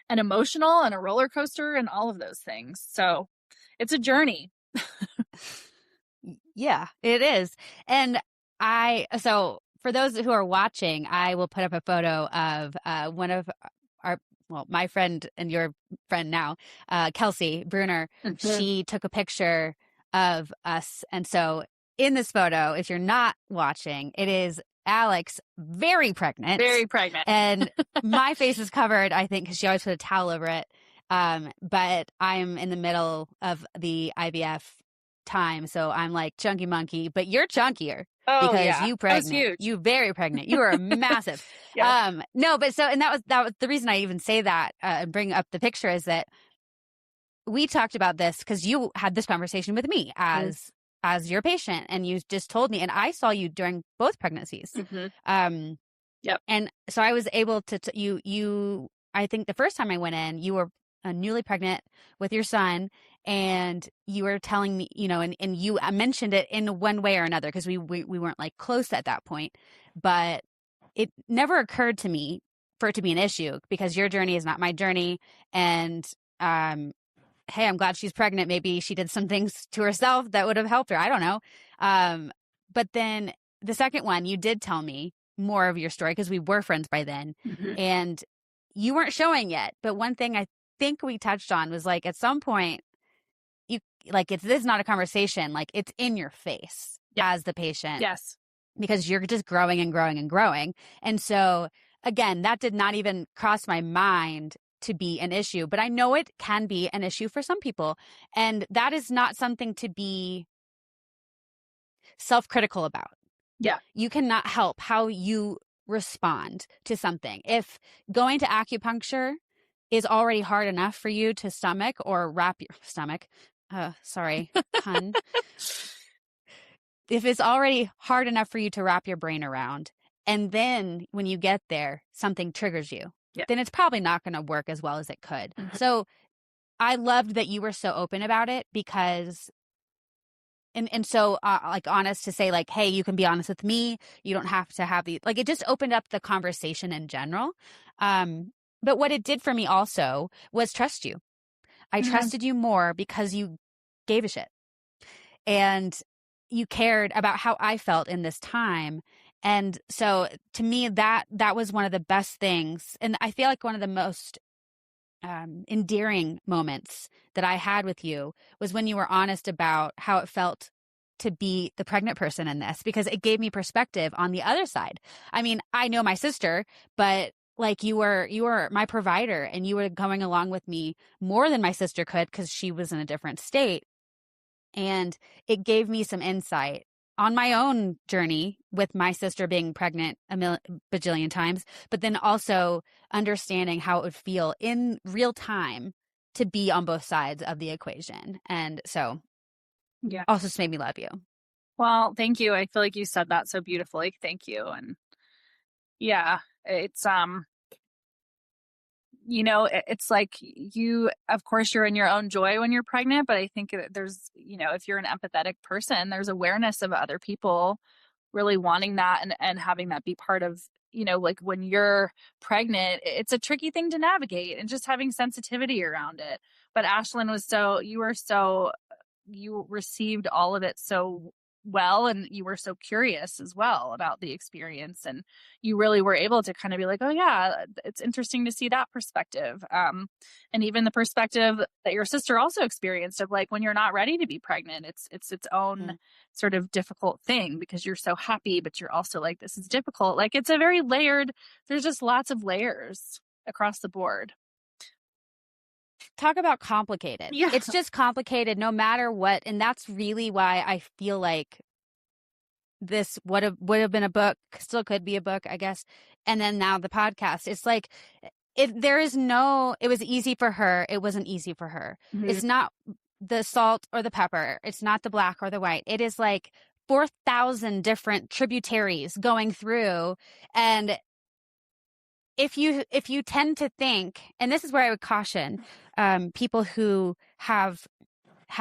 emotional and a roller coaster and all of those things. So it's a journey. Yeah, it is. And so for those who are watching, I will put up a photo of one of my friend and your friend now, Kelsey Brunner. Mm-hmm. She took a picture of us. And so in this photo, if you're not watching, it is Alex very pregnant. Very pregnant. And my face is covered, I think, because she always put a towel over it. But I'm in the middle of the IVF time, so I'm like chunky monkey, but you're chunkier because you pregnant. That was huge. You very pregnant. You are massive. Yeah. No, but so, and that was the reason I even say that and bring up the picture is that we talked about this because you had this conversation with me as your patient, and you just told me, and I saw you during both pregnancies. Mm-hmm. Yep. And so I was able to you. I think the first time I went in, you were newly pregnant with your son, and you were telling me, you know, and you mentioned it in one way or another because we weren't like close at that point, but it never occurred to me for it to be an issue because your journey is not my journey. And hey, I'm glad she's pregnant. Maybe she did some things to herself that would have helped her. I don't know. But then the second one, you did tell me more of your story because we were friends by then, and you weren't showing yet. But one thing I think we touched on was like at some point you like this is not a conversation, like it's in your face as the patient. Yes. Because you're just growing and growing and growing. And so again, that did not even cross my mind to be an issue, but I know it can be an issue for some people. And that is not something to be self-critical about. Yeah. You cannot help how you respond to something. If going to acupuncture is already hard enough for you to stomach or wrap your stomach, sorry, pun. If it's already hard enough for you to wrap your brain around, and then when you get there, something triggers you, then it's probably not going to work as well as it could. So I loved that you were so open about it because, and so like honest to say like, hey, you can be honest with me. You don't have to have like, it just opened up the conversation in general. But what it did for me also was trust you. I trusted you more because you gave a shit. And you cared about how I felt in this time. And so to me, that was one of the best things. And I feel like one of the most endearing moments that I had with you was when you were honest about how it felt to be the pregnant person in this, because it gave me perspective on the other side. I mean, I know my sister, but like you were my provider, and you were going along with me more than my sister could because she was in a different state. And it gave me some insight on my own journey with my sister being pregnant a bajillion times, but then also understanding how it would feel in real time to be on both sides of the equation. And so Yeah. also just made me love you. Well, thank you. I feel like you said that so beautifully. Thank you. And yeah, it's it's like of course you're in your own joy when you're pregnant, but I think there's, if you're an empathetic person, there's awareness of other people really wanting that and having that be part of, like when you're pregnant, it's a tricky thing to navigate and just having sensitivity around it. But Ashlyne you received all of it so well, and you were so curious as well about the experience, and you really were able to kind of be like, oh yeah, it's interesting to see that perspective, and even the perspective that your sister also experienced of like when you're not ready to be pregnant, it's its own sort of difficult thing because you're so happy, but you're also like, this is difficult. Like it's a very layered, there's just lots of layers across the board. Talk about complicated. Yeah. It's just complicated no matter what. And that's really why I feel like this would have been a book, still could be a book, I guess. And then now the podcast. It's like, it was easy for her. It wasn't easy for her. Mm-hmm. It's not the salt or the pepper. It's not the black or the white. It is like 4,000 different tributaries going through. And if you tend to think, and this is where I would caution people who have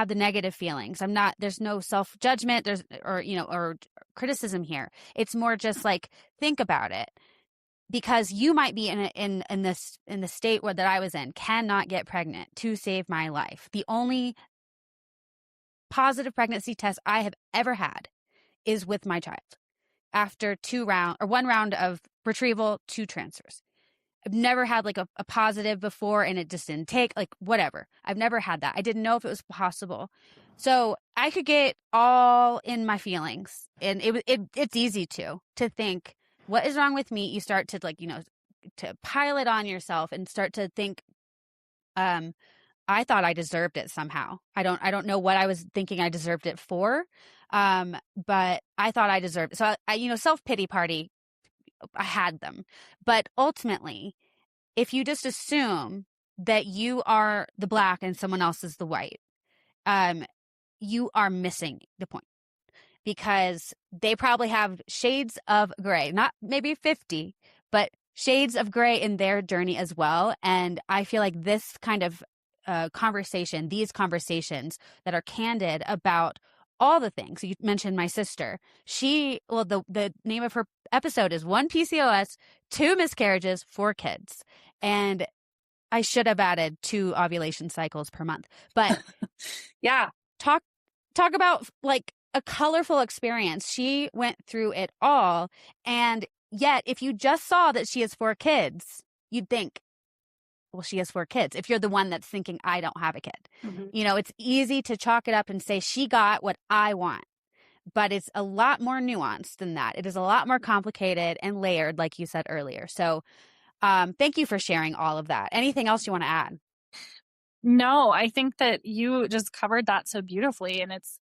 the negative feelings. There's no self-judgment, or criticism here. It's more just like, think about it. Because you might be in the state that I was in, cannot get pregnant to save my life. The only positive pregnancy test I have ever had is with my child after 1 round of retrieval, 2 transfers. I've never had like a positive before and it just didn't take, like whatever. I've never had that. I didn't know if it was possible. So I could get all in my feelings, and it's easy to think, what is wrong with me? You start to to pile it on yourself and start to think, I thought I deserved it somehow. I don't know what I was thinking I deserved it for. But I thought I deserved it. So I self-pity party, I had them. But ultimately, if you just assume that you are the black and someone else is the white, you are missing the point, because they probably have shades of gray, not maybe 50, but shades of gray in their journey as well. And I feel like this kind of these conversations that are candid about all the things. You mentioned my sister. The name of her episode is 1 PCOS, 2 miscarriages, 4 kids. And I should have added 2 ovulation cycles per month. But yeah, talk about like a colorful experience. She went through it all. And yet, if you just saw that she has 4 kids, you'd think, well, she has 4 kids. If you're the one that's thinking, I don't have a kid, it's easy to chalk it up and say, she got what I want. But it's a lot more nuanced than that. It is a lot more complicated and layered, like you said earlier. So thank you for sharing all of that. Anything else you want to add? No, I think that you just covered that so beautifully. And it's,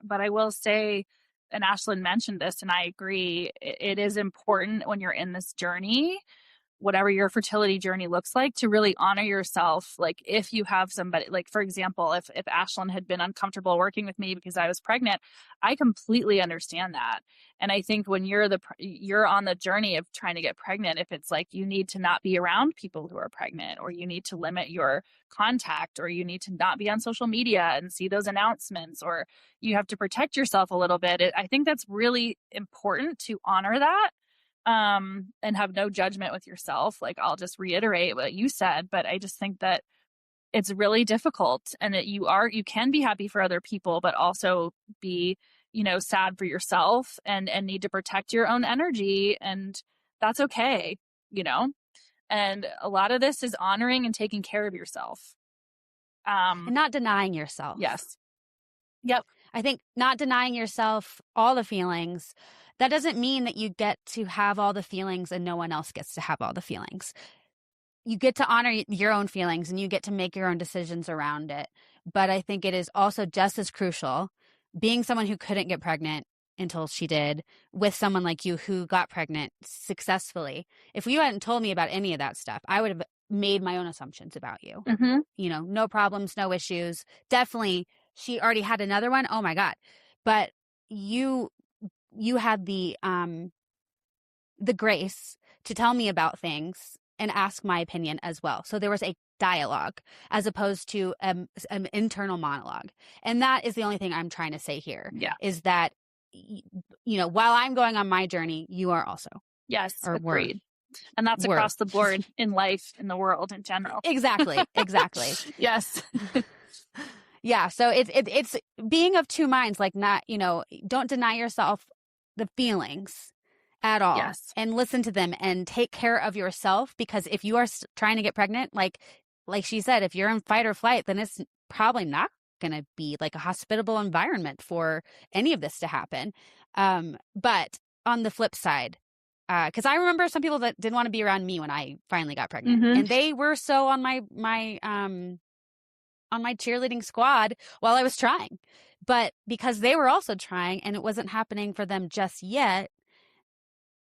but I will say, and Ashlyne mentioned this, and I agree, it is important when you're in this journey, whatever your fertility journey looks like, to really honor yourself. Like if you have somebody, like for example, if Ashlyne had been uncomfortable working with me because I was pregnant, I completely understand that. And I think when you're on the journey of trying to get pregnant, if it's like you need to not be around people who are pregnant, or you need to limit your contact, or you need to not be on social media and see those announcements, or you have to protect yourself a little bit, I think that's really important to honor that. And have no judgment with yourself. Like, I'll just reiterate what you said, but I just think that it's really difficult, and that you can be happy for other people, but also be, sad for yourself and need to protect your own energy. And that's okay, and a lot of this is honoring and taking care of yourself. And not denying yourself. Yes. Yep. I think not denying yourself all the feelings, that doesn't mean that you get to have all the feelings and no one else gets to have all the feelings. You get to honor your own feelings and you get to make your own decisions around it. But I think it is also just as crucial, being someone who couldn't get pregnant until she did, with someone like you who got pregnant successfully. If you hadn't told me about any of that stuff, I would have made my own assumptions about you. Mm-hmm. No problems, no issues. Definitely she already had another one. Oh my God. But you had the grace to tell me about things and ask my opinion as well. So there was a dialogue as opposed to an internal monologue. And that is the only thing I'm trying to say here is that, while I'm going on my journey, you are also. Yes, agreed. And that's across the board in life, in the world in general. Exactly. Yes. Yeah. So it's being of two minds, like not, don't deny yourself the feelings at all. Yes. And listen to them and take care of yourself, because if you are trying to get pregnant, like she said, if you're in fight or flight, then it's probably not going to be like a hospitable environment for any of this to happen. But on the flip side, because I remember some people that didn't want to be around me when I finally got pregnant, and they were so on my cheerleading squad while I was trying, but because they were also trying and it wasn't happening for them just yet,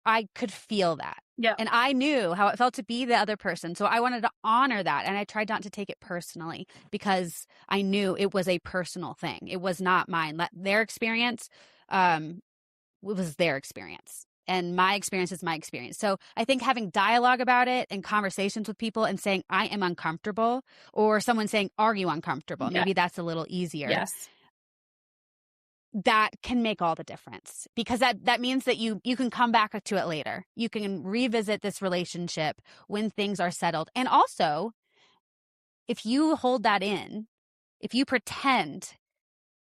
I could feel that. Yeah. And I knew how it felt to be the other person. So I wanted to honor that. And I tried not to take it personally because I knew it was a personal thing. It was not mine. Their experience, it was their experience. And my experience is my experience. So I think having dialogue about it and conversations with people and saying, I am uncomfortable, or someone saying, are you uncomfortable? Yeah. Maybe that's a little easier. Yes. That can make all the difference, because that means that you can come back to it later. You can revisit this relationship when things are settled. And also, if you hold that in, if you pretend,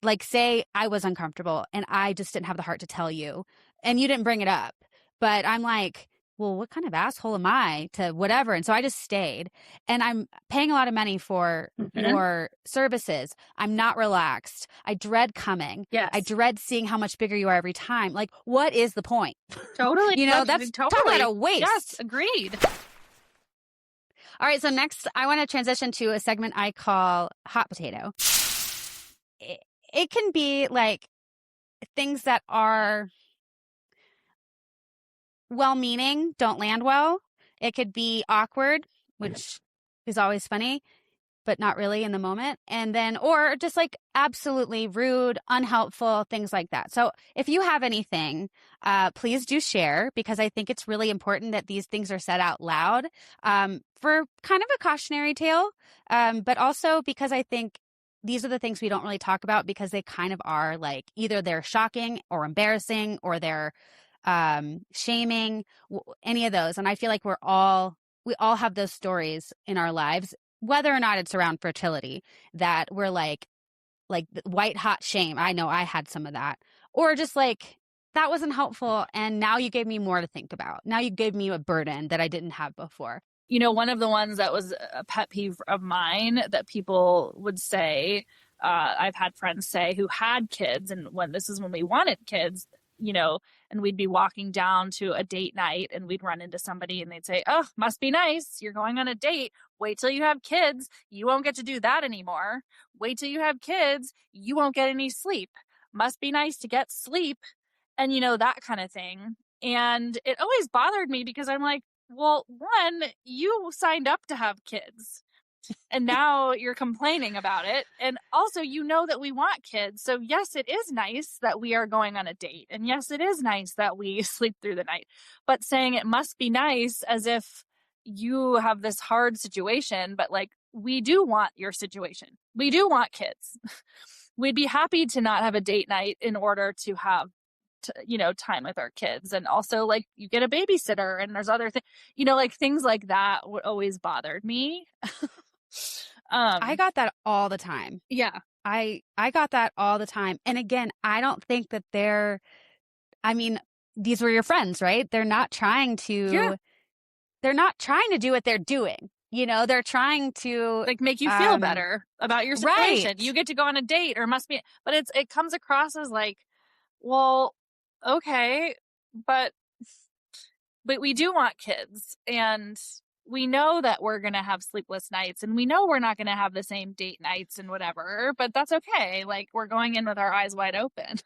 like say I was uncomfortable and I just didn't have the heart to tell you and you didn't bring it up, but I'm like, well, what kind of asshole am I to whatever? And so I just stayed, and I'm paying a lot of money for your services. I'm not relaxed. I dread coming. Yes. I dread seeing how much bigger you are every time. Like, what is the point? Totally. That's totally a waste. Yes, agreed. All right. So next I want to transition to a segment I call Hot Potato. It can be like things that are well-meaning, don't land well. It could be awkward, which is always funny, but not really in the moment. And then, or just like absolutely rude, unhelpful, things like that. So if you have anything, please do share, because I think it's really important that these things are said out loud, for kind of a cautionary tale, but also because I think these are the things we don't really talk about, because they kind of are like either they're shocking or embarrassing or they're shaming, any of those. And I feel like we all have those stories in our lives, whether or not it's around fertility, that we're like white hot shame. I know I had some of that, or just like, that wasn't helpful, and now you gave me more to think about. Now you gave me a burden that I didn't have before. One of the ones that was a pet peeve of mine that people would say, I've had friends say who had kids, and when we wanted kids, and we'd be walking down to a date night and we'd run into somebody and they'd say, oh, must be nice. You're going on a date. Wait till you have kids. You won't get to do that anymore. Wait till you have kids. You won't get any sleep. Must be nice to get sleep. And, that kind of thing. And it always bothered me, because I'm like, well, one, you signed up to have kids. And now you're complaining about it. And also, that we want kids. So yes, it is nice that we are going on a date. And yes, it is nice that we sleep through the night. But saying it must be nice as if you have this hard situation, but like, we do want your situation. We do want kids. We'd be happy to not have a date night in order to have time with our kids. And also, like, you get a babysitter and there's other things, like things like that would always bothered me. I got that all the time. Yeah. I got that all the time. And again, I don't think that these were your friends, right? They're not trying to do what they're doing. They're trying to like make you feel better about your situation. Right. You get to go on a date, or must be, but it comes across as like, well, okay, but we do want kids, and we know that we're going to have sleepless nights, and we know we're not going to have the same date nights and whatever, but that's okay. Like, we're going in with our eyes wide open.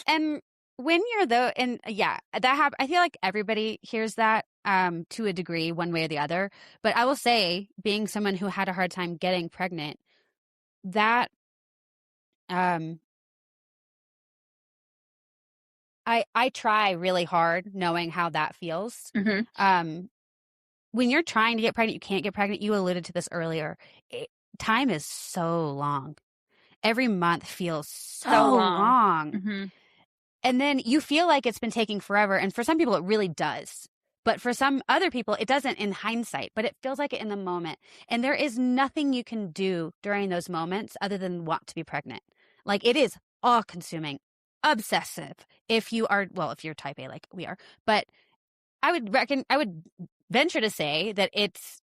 And when you're I feel like everybody hears that to a degree, one way or the other. But I will say, being someone who had a hard time getting pregnant, that I try really hard knowing how that feels. Mm-hmm. When you're trying to get pregnant, you can't get pregnant. You alluded to this earlier. Time is so long. Every month feels So so long. long. Mm-hmm. And then you feel like it's been taking forever. And for some people, it really does. But for some other people, it doesn't in hindsight, but it feels like it in the moment. And there is nothing you can do during those moments other than want to be pregnant. Like it is all consuming, obsessive. If you're type A like we are. But I would venture to say that it's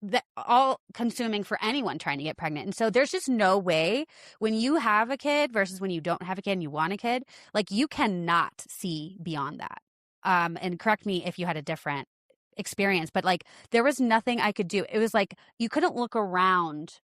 that all consuming for anyone trying to get pregnant. And so there's just no way when you have a kid versus when you don't have a kid and you want a kid, like you cannot see beyond that. And correct me if you had a different experience, but like there was nothing I could do. It was like you couldn't look around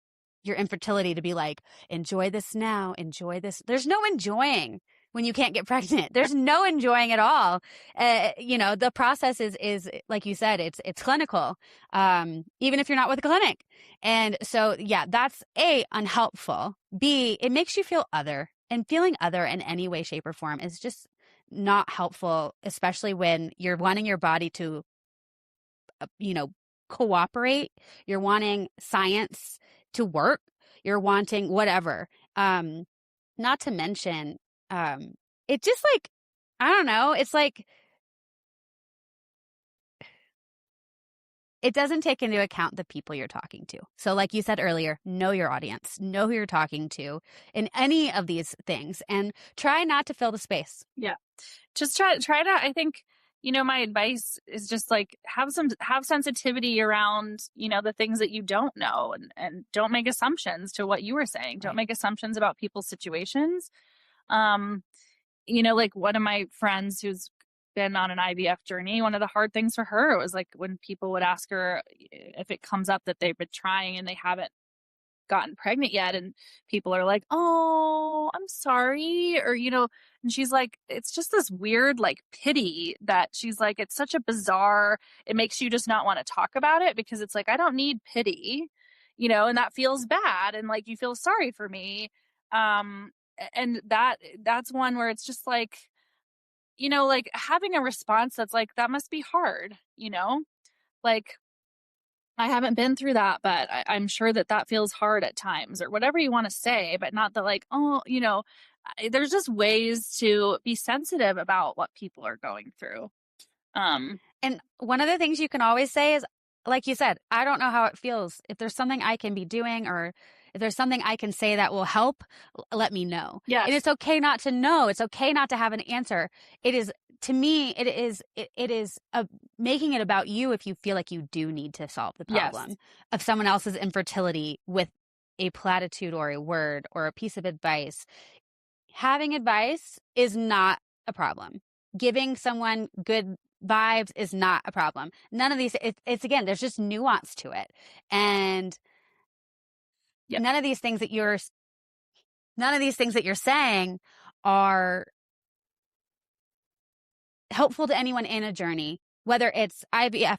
your infertility to be like, enjoy this now, enjoy this. There's no enjoying when you can't get pregnant. There's no enjoying at all. The process is like you said, it's clinical, even if you're not with a clinic. And so, yeah, that's A, unhelpful. B, it makes you feel other, and feeling other in any way, shape, or form is just not helpful, especially when you're wanting your body to, cooperate. You're wanting science to work. You're wanting whatever. Not to mention, it just like, I don't know. It's like, it doesn't take into account the people you're talking to. So like you said earlier, know your audience, know who you're talking to in any of these things, and try not to fill the space. Yeah. Just try to, I think, my advice is just like have sensitivity around, the things that you don't know, and don't make assumptions to what you were saying. Don't make assumptions about people's situations. Like one of my friends who's been on an IVF journey, one of the hard things for her was like when people would ask her if it comes up that they've been trying and they haven't gotten pregnant yet, and people are like, oh, I'm sorry, or and she's like, it's just this weird like pity that she's like, it's such a bizarre, it makes you just not want to talk about it, because it's like, I don't need pity, and that feels bad, and like you feel sorry for me, and that's one where it's just like, like having a response that's like, that must be hard, like I haven't been through that, but I'm sure that feels hard at times, or whatever you want to say, but not the like, oh, there's just ways to be sensitive about what people are going through. And one of the things you can always say is, like you said, I don't know how it feels. If there's something I can be doing, or if there's something I can say that will help, let me know. Yes. And it's okay not to know. It's okay not to have an answer. It is, to me, it is making it about you if you feel like you do need to solve the problem of someone else's infertility with a platitude or a word or a piece of advice. Having advice is not a problem. Giving someone good vibes is not a problem. None of these, it's again, there's just nuance to it. And none of these things that you're saying are helpful to anyone in a journey, whether it's IVF,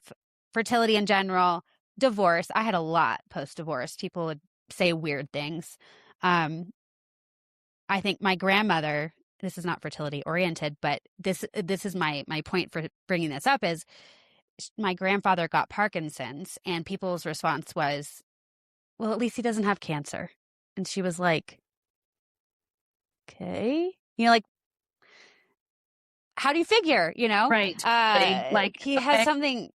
fertility in general, divorce. I had a lot post-divorce. People would say weird things. I think my grandmother, this is not fertility oriented, but this is my point for bringing this up, is my grandfather got Parkinson's, and people's response was, well, at least he doesn't have cancer. And she was like, okay, like, how do you figure, Right. Like he has something.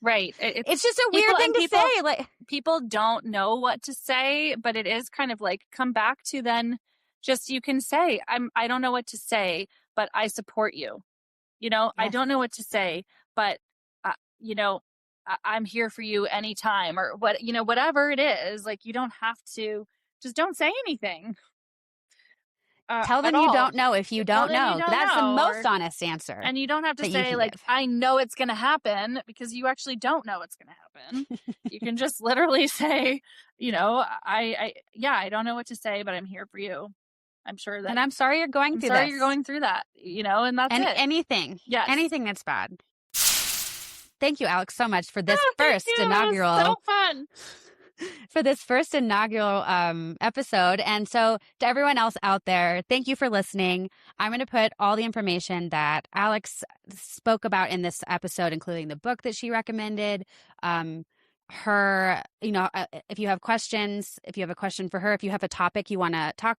Right. It's just a weird thing to say. Like, people don't know what to say, but it is kind of like, come back to then just, you can say, I don't know what to say, but I support you. Yes. I don't know what to say, but I'm here for you anytime, or whatever it is. Like, you don't have to, just don't say anything. Tell them you don't know if you don't know. That's the most honest answer. And you don't have to say like, I know it's going to happen, because you actually don't know it's going to happen. You can just literally say, I don't know what to say, but I'm here for you. I'm sure that. And I'm sorry you're going through that, and that's it. Anything. Yes. Anything that's bad. Thank you, Alex, so much for this first inaugural. So fun. for this first inaugural episode. And so to everyone else out there, thank you for listening. I'm going to put all the information that Alex spoke about in this episode, including the book that she recommended, her, if you have questions, if you have a question for her, if you have a topic you want to talk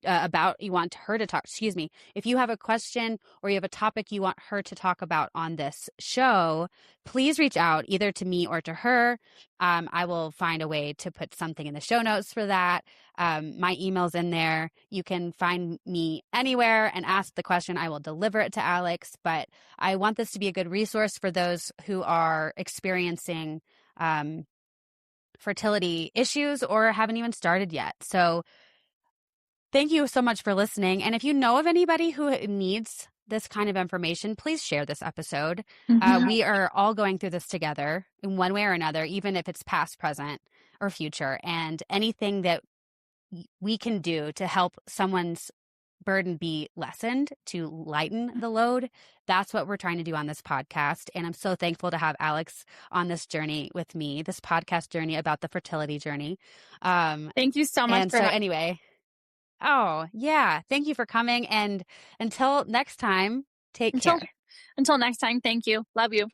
about, you want her to talk, if you have a question or you have a topic you want her to talk about on this show, please reach out either to me or to her. I will find a way to put something in the show notes for that. My email's in there. You can find me anywhere and ask the question. I will deliver it to Alex, but I want this to be a good resource for those who are experiencing fertility issues or haven't even started yet. So thank you so much for listening. And if you know of anybody who needs this kind of information, please share this episode. We are all going through this together in one way or another, even if it's past, present, or future. And anything that we can do to help someone's burden be lessened, to lighten the load, that's what we're trying to do on this podcast. And I'm so thankful to have Alex on this journey with me, this podcast journey about the fertility journey. Thank you so much. Anyway. Oh, yeah. Thank you for coming. And until next time, take care. Until next time, thank you. Love you.